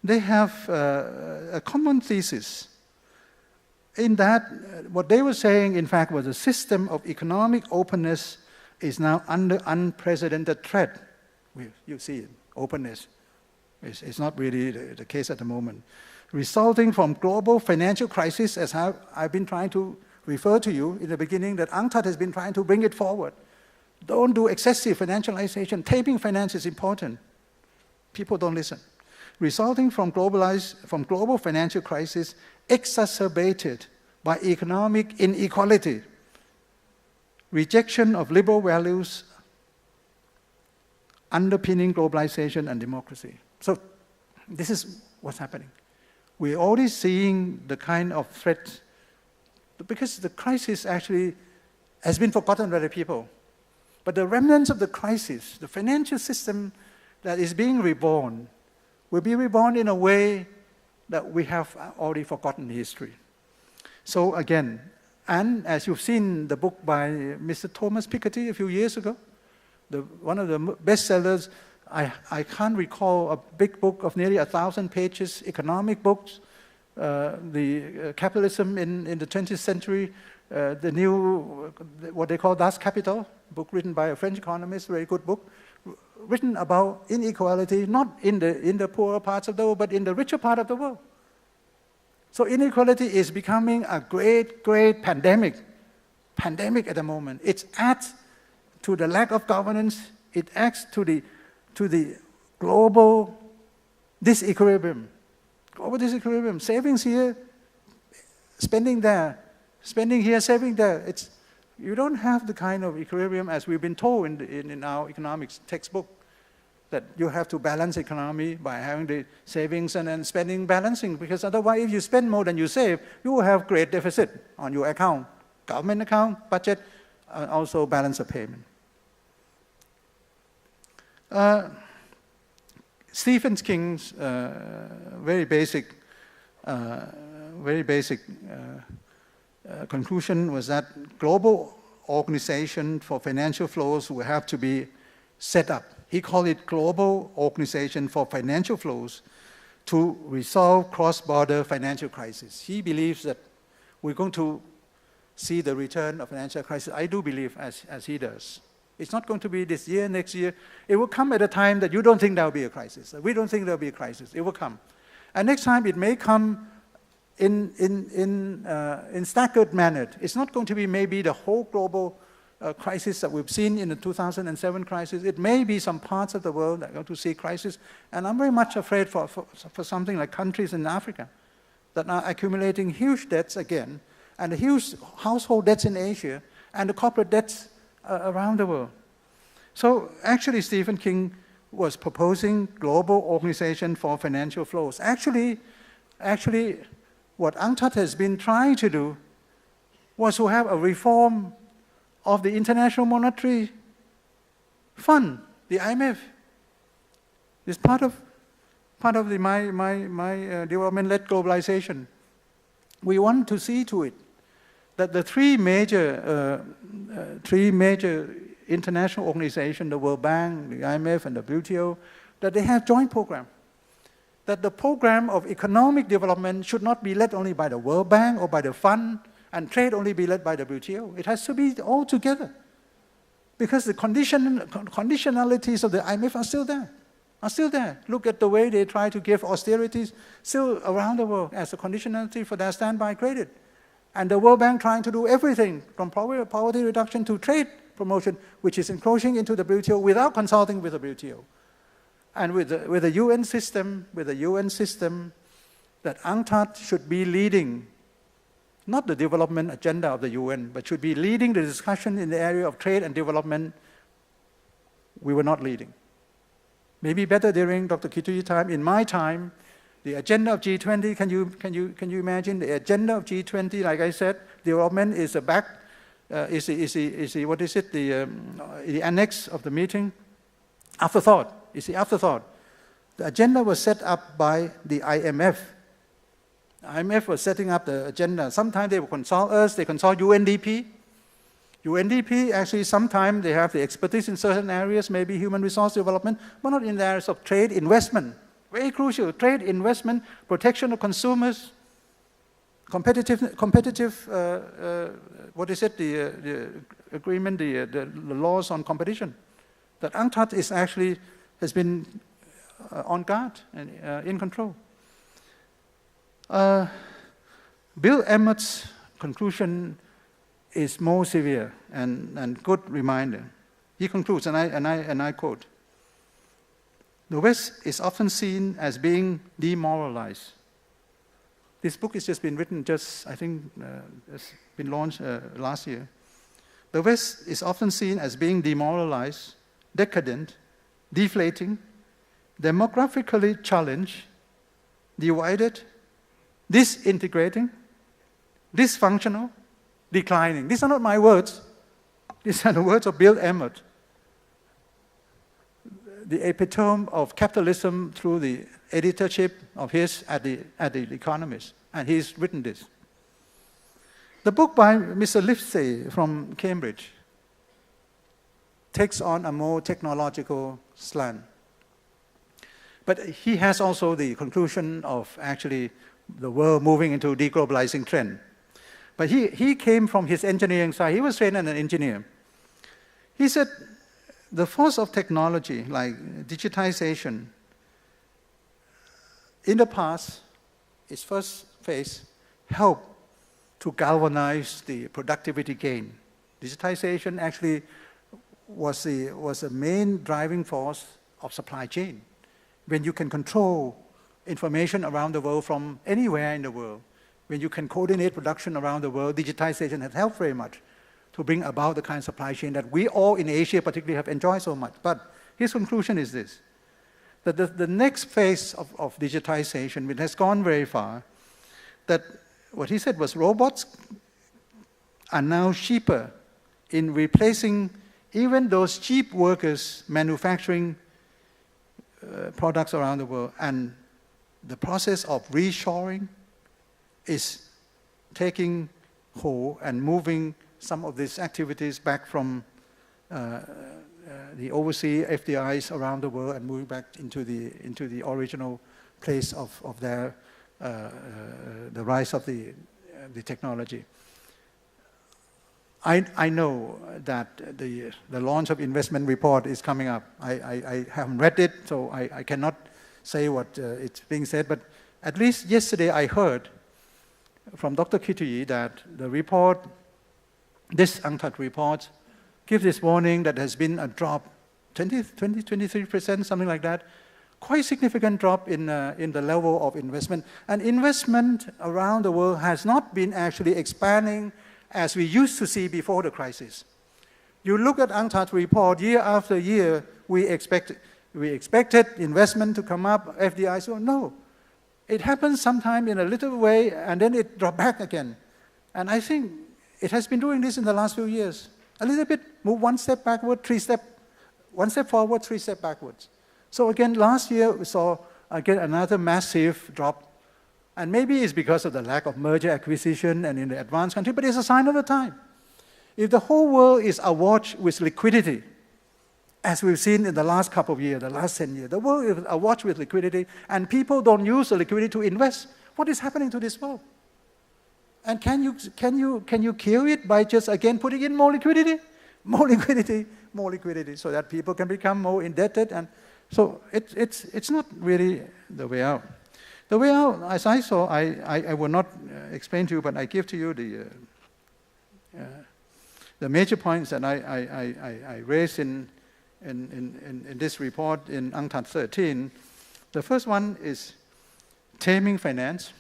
they have a common thesis. In that, what they were saying, in fact, was a system of economic openness is now under unprecedented threat. You see it, openness. It's not really the case at the moment. Resulting from global financial crisis, as I've been trying to refer to you in the beginning, that UNCTAD has been trying to bring it forward. Don't do excessive financialization. Taming finance is important. People don't listen. Resulting from global financial crisis exacerbated by economic inequality, rejection of liberal values underpinning globalization and democracy. So this is what's happening. We're already seeing the kind of threat, because the crisis actually has been forgotten by the people. But the remnants of the crisis, the financial system that is being reborn, will be reborn in a way that we have already forgotten history. So again, and as you've seen the book by Mr. Thomas Piketty a few years ago, one of the bestsellers, I can't recall a big book of nearly 1,000 pages, economic books, the capitalism in the 20th century, the new, what they call Das Kapital, book written by a French economist, very good book, written about inequality, not in the poorer parts of the world, but in the richer part of the world. So inequality is becoming a great, great pandemic at the moment. It adds to the lack of governance. It adds to the global disequilibrium. Global disequilibrium. Savings here, spending there. Spending here, saving there. You don't have the kind of equilibrium as we've been told in our economics textbook, that you have to balance economy by having the savings and then spending balancing, because otherwise if you spend more than you save, you will have great deficit on your account, government account, budget, also balance of payment. Stephen King's very basic conclusion was that global organization for financial flows will have to be set up. He called it Global Organization for Financial Flows to resolve cross-border financial crisis. He believes that we're going to see the return of financial crisis. I do believe as he does. It's not going to be this year, next year. It will come at a time that you don't think there will be a crisis. We don't think there will be a crisis. It will come. And next time it may come in staggered manner. It's not going to be maybe the whole global crisis that we've seen in the 2007 crisis. It may be some parts of the world that are going to see crisis. And I'm very much afraid for something like countries in Africa that are accumulating huge debts again, and the huge household debts in Asia, and the corporate debts around the world. So actually Stephen King was proposing global organization for financial flows. Actually, what UNCTAD has been trying to do was to have a reform of the International Monetary Fund, the IMF. It's part of my development-led globalization. We want to see to it that the three major international organizations, the World Bank, the IMF, and the WTO, that they have joint program. That the program of economic development should not be led only by the World Bank or by the fund, and trade only be led by the WTO. It has to be all together, because the conditionalities of the IMF are still there. are still there. Look at the way they try to give austerities still around the world as a conditionality for their standby credit. And the World Bank trying to do everything from poverty reduction to trade promotion, which is encroaching into the WTO without consulting with the WTO. And with the UN system, that UNCTAD should be leading, not the development agenda of the UN, but should be leading the discussion in the area of trade and development. We were not leading. Maybe better during Dr. Kituyi's time. In my time, the agenda of G20, can you imagine the agenda of G20? Like I said, development is the back, the annex of the meeting. Afterthought. It's the afterthought. The agenda was set up by the IMF. The IMF was setting up the agenda. Sometimes they will consult us, they consult UNDP. UNDP, actually, sometimes they have the expertise in certain areas, maybe human resource development, but not in the areas of trade, investment. Very crucial, trade, investment, protection of consumers, the agreement, the laws on competition. That UNCTAD is actually, has been on guard and in control. Bill Emmett's conclusion is more severe and good reminder. He concludes, and I quote, "The West is often seen as being demoralized." This book has just been written, I think, it's been launched last year. "The West is often seen as being demoralized, decadent, deflating, demographically challenged, divided, disintegrating, dysfunctional, declining." These are not my words. These are the words of Bill Emmett, the epitome of capitalism through the editorship of his at the Economist. And he's written this. The book by Mr. Livesey from Cambridge takes on a more technological slant. But he has also the conclusion of actually the world moving into deglobalizing trend. But he came from his engineering side. He was trained as an engineer. He said, the force of technology, like digitization, in the past, its first phase, helped to galvanize the productivity gain. Digitization actually was the main driving force of supply chain. When you can control information around the world from anywhere in the world, when you can coordinate production around the world, digitization has helped very much to bring about the kind of supply chain that we all in Asia particularly have enjoyed so much. But his conclusion is this, that the next phase of digitization, which has gone very far, that what he said was robots are now cheaper in replacing even those cheap workers manufacturing products around the world. And the process of reshoring is taking hold and moving some of these activities back from the overseas FDIs around the world and moving back into the original place of their the rise of the technology. I know that the launch of investment report is coming up. I haven't read it, so I cannot say what it's being said, but at least yesterday I heard from Dr. Kituyi that the report, this UNCTAD report, gives this warning that has been a drop, 23%, something like that, quite significant drop in the level of investment. And investment around the world has not been actually expanding as we used to see before the crisis. You look at UNCTAD report, year after year, we expected investment to come up, FDI, so no. It happens sometime in a little way, and then it dropped back again. And I think it has been doing this in the last few years. A little bit, move one step backward, one step forward, 3 steps backwards. So again, last year we saw again another massive drop. And maybe it's because of the lack of merger acquisition and in the advanced country, but it's a sign of the time. If the whole world is awash with liquidity, as we've seen in the last couple of years, the last 10 years, the world is awash with liquidity, and people don't use the liquidity to invest. What is happening to this world? And can you kill it by just again putting in more liquidity? More liquidity, more liquidity, so that people can become more indebted. And So it's not really the way out. The way out, as I saw, I will not explain to you, but I give to you the major points that I raised in this report in UNCTAD 13. The first one is taming finance.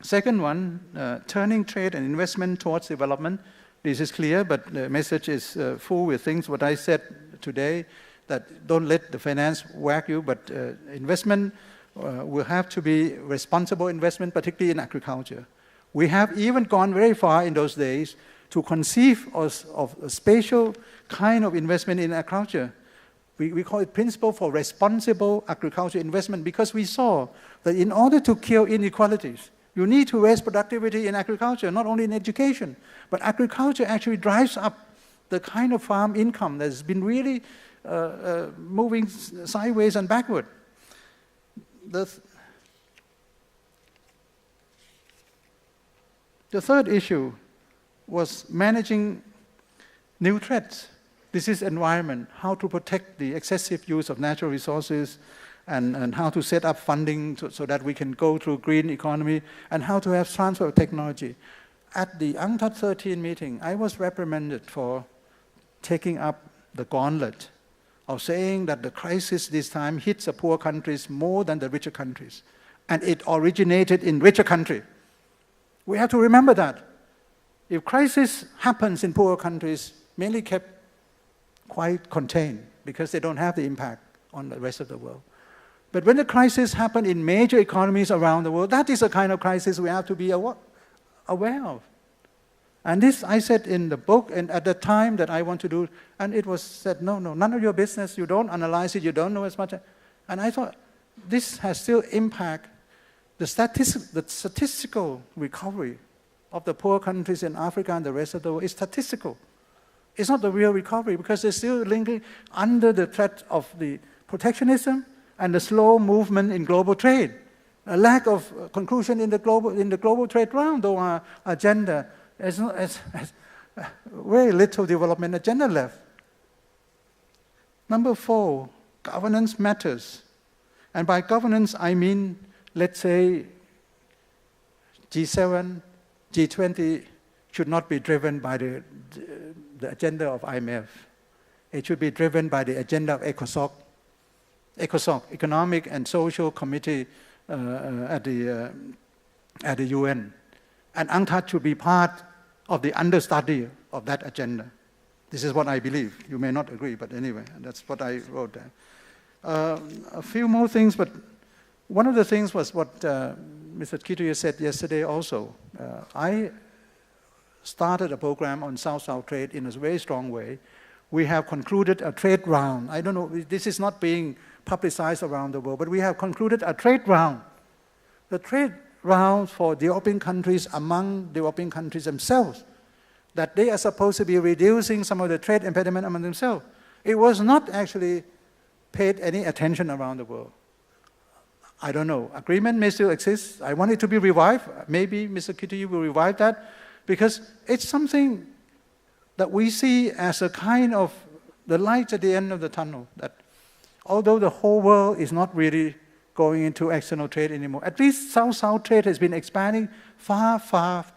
Second one, turning trade and investment towards development. This is clear, but the message is full with things what I said today, that don't let the finance whack you, but investment will have to be responsible investment, particularly in agriculture. We have even gone very far in those days to conceive of a special kind of investment in agriculture. We call it principle for responsible agriculture investment, because we saw that in order to kill inequalities, you need to raise productivity in agriculture, not only in education, but agriculture actually drives up the kind of farm income that has been really moving sideways and backward. The third issue was managing new threats. This is environment, how to protect the excessive use of natural resources, and how to set up funding so that we can go through green economy, and how to have transfer of technology. At the UNCTAD 13 meeting, I was reprimanded for taking up the gauntlet of saying that the crisis this time hits the poor countries more than the richer countries. And it originated in richer countries. We have to remember that. If crisis happens in poor countries, mainly kept quite contained because they don't have the impact on the rest of the world. But when the crisis happens in major economies around the world, that is a kind of crisis we have to be aware of. And this I said in the book, and at the time that I want to do, and it was said, no, none of your business, you don't analyze it, you don't know as much. And I thought, this has still impact the statistical recovery of the poor countries in Africa and the rest of the world is statistical. It's not the real recovery, because they're still lingering under the threat of the protectionism and the slow movement in global trade. A lack of conclusion in the global trade round, though our agenda has very little development agenda left. Number 4, governance matters. And by governance, I mean, let's say, G7, G20 should not be driven by the agenda of IMF. It should be driven by the agenda of ECOSOC, Economic and Social Committee at the UN. And UNCTAD should be part of the understudy of that agenda. This is what I believe. You may not agree, but anyway, that's what I wrote there. A few more things, but one of the things was what Mr. Kituya said yesterday also. I started a program on South-South trade in a very strong way. We have concluded a trade round. I don't know, this is not being publicized around the world, but we have concluded a trade round. The trade round for developing countries among developing countries themselves, that they are supposed to be reducing some of the trade impediment among themselves. It was not actually paid any attention around the world. I don't know. Agreement may still exist. I want it to be revived. Maybe Mr. Kituyu will revive that, because it's something that we see as a kind of the light at the end of the tunnel, that although the whole world is not really going into external trade anymore, at least South-South trade has been expanding far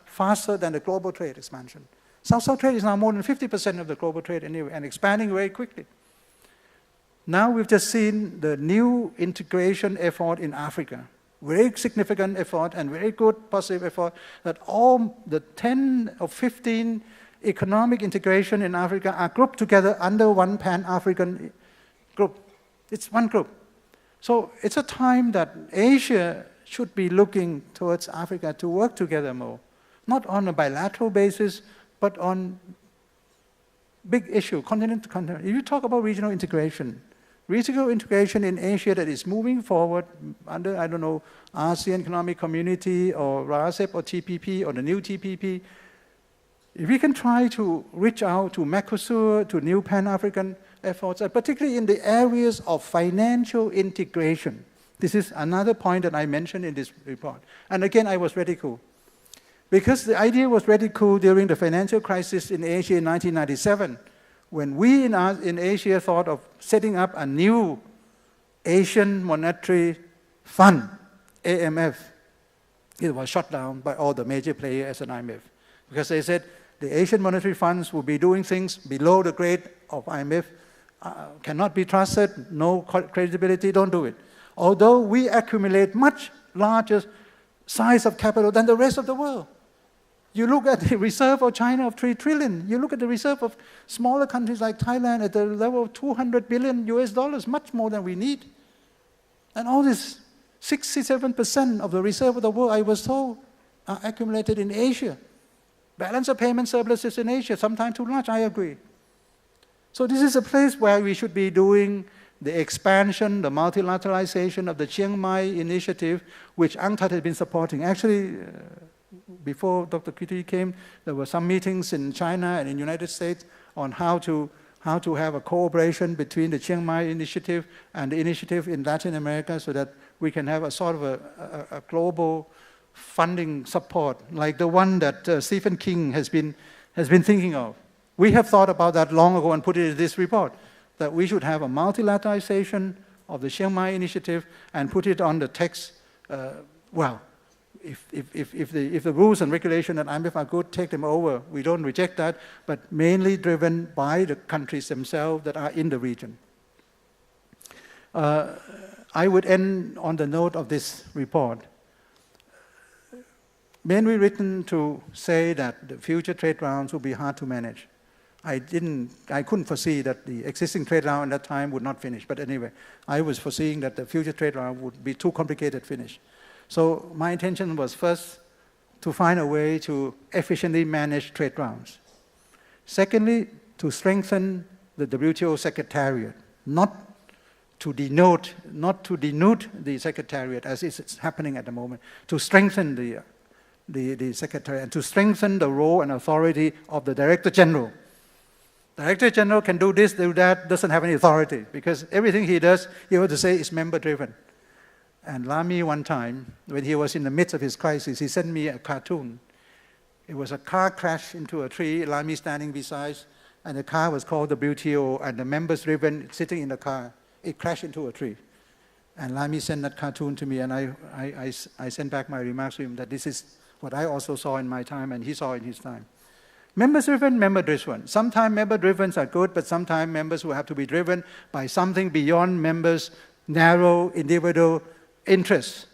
faster than the global trade expansion. South-South trade is now more than 50% of the global trade anyway, and expanding very quickly. Now we've just seen the new integration effort in Africa, very significant effort and very good positive effort, that all the 10 or 15 economic integration in Africa are grouped together under one Pan-African group. It's one group. So it's a time that Asia should be looking towards Africa to work together more, not on a bilateral basis, but on big issue, continent to continent. If you talk about regional integration in Asia that is moving forward under, I don't know, ASEAN Economic Community or RCEP or TPP or the new TPP, if we can try to reach out to Mercosur, to new Pan-African efforts, and particularly in the areas of financial integration. This is another point that I mentioned in this report. And again, I was ridiculed. Because the idea was ridiculed during the financial crisis in Asia in 1997, when we in Asia thought of setting up a new Asian Monetary Fund, AMF, it was shut down by all the major players as an IMF because they said the Asian monetary funds will be doing things below the grade of IMF, cannot be trusted, no credibility, don't do it. Although we accumulate much larger size of capital than the rest of the world. You look at the reserve of China of 3 trillion. You look at the reserve of smaller countries like Thailand at the level of 200 billion US dollars, much more than we need. And all this 67% of the reserve of the world, I was told, are accumulated in Asia. Balance of payment surpluses in Asia, sometimes too much, I agree. So this is a place where we should be doing the expansion, the multilateralization of the Chiang Mai initiative, which UNCTAD has been supporting. Actually, before Dr. Kitty came, there were some meetings in China and in the United States on how to have a cooperation between the Chiang Mai initiative and the initiative in Latin America so that we can have a sort of a global funding support, like the one that Stephen King has been thinking of. We have thought about that long ago and put it in this report, that we should have a multilateralization of the Chiang Mai initiative and put it on the text. If the rules and regulations at IMF are good, take them over. We don't reject that, but mainly driven by the countries themselves that are in the region. I would end on the note of this report. Mainly written to say that the future trade rounds will be hard to manage. I couldn't foresee that the existing trade round at that time would not finish. But anyway, I was foreseeing that the future trade round would be too complicated to finish. So my intention was first to find a way to efficiently manage trade rounds. Secondly, to strengthen the WTO Secretariat, not to denude the Secretariat as is happening at the moment, to strengthen the Secretariat and to strengthen the role and authority of the Director General. Director General can do this, do that, doesn't have any authority because everything he does, he ought to say is member-driven. And Lamy one time, when he was in the midst of his crisis, he sent me a cartoon. It was a car crash into a tree, Lamy standing beside, and the car was called the WTO, and the members driven sitting in the car. It crashed into a tree. And Lamy sent that cartoon to me, and I sent back my remarks to him that this is what I also saw in my time, and he saw in his time. Members-driven, member-driven. Sometimes member-driven are good, but sometimes members will have to be driven by something beyond members' narrow individual interests.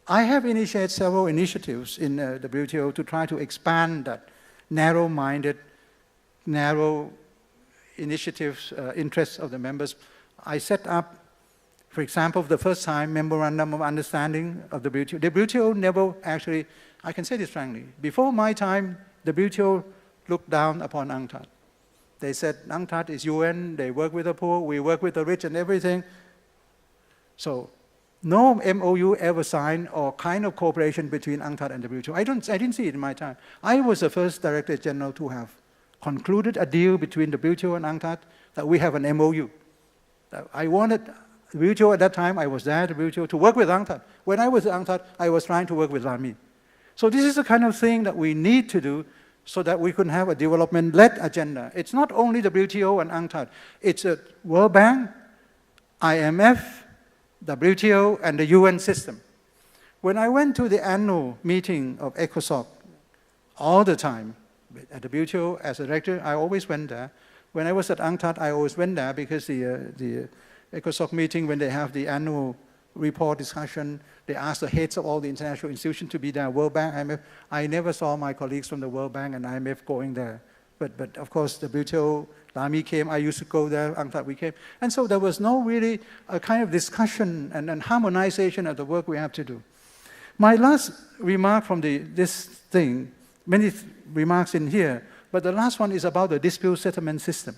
I have initiated several initiatives in the WTO to try to expand that narrow-minded, narrow initiatives, interests of the members. I set up, for example, the first time memorandum of understanding of the WTO. The WTO never actually, I can say this frankly, before my time, the WTO looked down upon UNCTAD. They said UNCTAD is UN, they work with the poor, we work with the rich and everything. So no MOU ever signed or kind of cooperation between UNCTAD and the WTO. I didn't see it in my time. I was the first Director General to have concluded a deal between the WTO and UNCTAD that we have an MOU. I wanted the WTO at that time, I was there, the WTO, to work with UNCTAD. When I was at UNCTAD, I was trying to work with Lamy. So this is the kind of thing that we need to do so that we can have a development-led agenda. It's not only the WTO and UNCTAD. It's a World Bank, IMF, WTO, and the UN system. When I went to the annual meeting of ECOSOC all the time, at the WTO as a director, I always went there. When I was at UNCTAD, I always went there because the ECOSOC meeting, when they have the annual report discussion, they ask the heads of all the international institutions to be there, World Bank, IMF. I never saw my colleagues from the World Bank and IMF going there. But of course, the WTO, Lamy came, I used to go there, UNCTAD, we came. And so there was no really a kind of discussion and harmonization of the work we have to do. My last remark from this thing, many remarks in here, but the last one is about the dispute settlement system.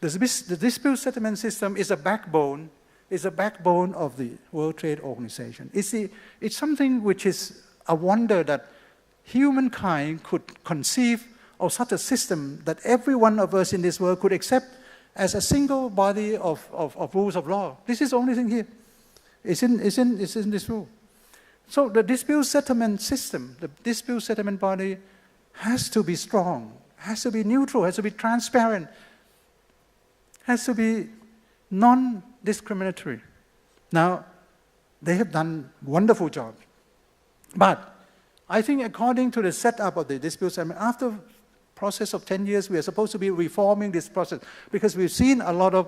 The dispute settlement system is a backbone of the World Trade Organization. It's something which is a wonder that humankind could conceive of such a system that every one of us in this world could accept as a single body of rules of law. This is the only thing here. It's in this rule. So the dispute settlement system, the dispute settlement body has to be strong, has to be neutral, has to be transparent, has to be non-discriminatory. Now, they have done wonderful job. But I think according to the setup of the dispute settlement, after a process of 10 years, we are supposed to be reforming this process because we've seen a lot of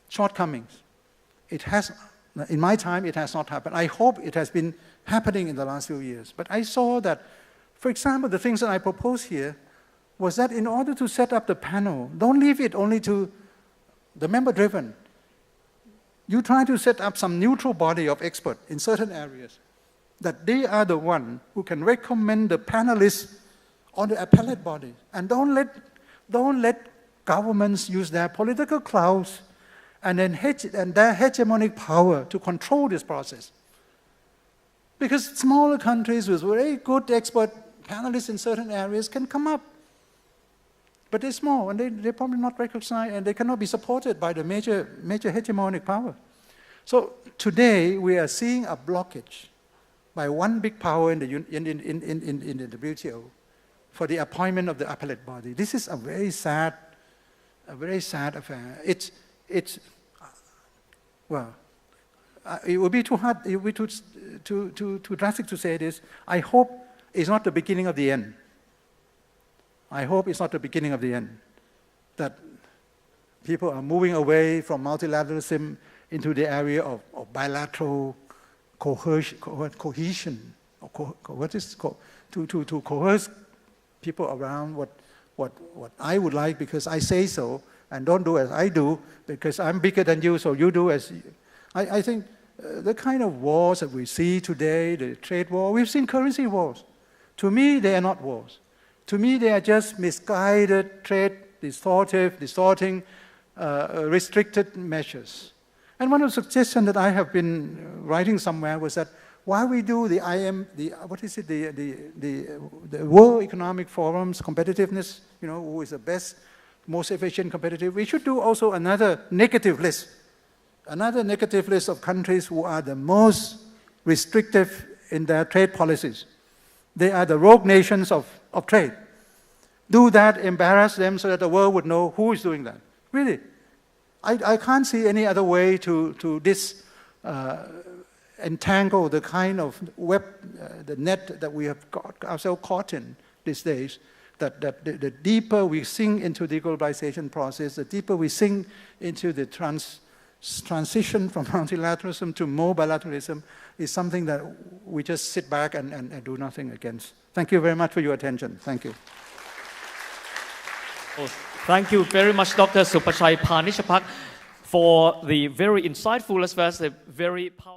shortcomings. It has, in my time, it has not happened. I hope it has been happening in the last few years. But I saw that, for example, the things that I propose here was that in order to set up the panel, don't leave it only to the member-driven. You try to set up some neutral body of experts in certain areas, that they are the one who can recommend the panelists on the appellate body. And don't let governments use their political clout and their hegemonic power to control this process. Because smaller countries with very good expert panelists in certain areas can come up. But they're small, and they're probably not recognized, and they cannot be supported by the major hegemonic power. So today, we are seeing a blockage by one big power in the WTO for the appointment of the appellate body. This is a very sad affair. It would be too hard, it would be too drastic to say this. I hope it's not the beginning of the end. I hope it's not the beginning of the end, that people are moving away from multilateralism into the area of bilateral cohesion, to coerce people around what I would like because I say so, and don't do as I do because I'm bigger than you, so you do as you. I think the kind of wars that we see today, the trade war, we've seen currency wars. To me, they are not wars. To me, they are just misguided trade, distorting, restricted measures. And one of the suggestions that I have been writing somewhere was that while we do the World Economic Forum's competitiveness, who is the best, most efficient, competitive, we should do also another negative list of countries who are the most restrictive in their trade policies. They are the rogue nations of trade. Do that, embarrass them so that the world would know who is doing that. Really. I can't see any other way to entangle the kind of web, the net that we have got ourselves caught in these days, that the deeper we sink into the globalization process, the deeper we sink into the transition from multilateralism to more bilateralism is something that we just sit back and do nothing against. Thank you very much for your attention. Thank you. Oh, thank you very much, Dr. Supachai Panitchpakdi, for the very insightful as well as the very powerful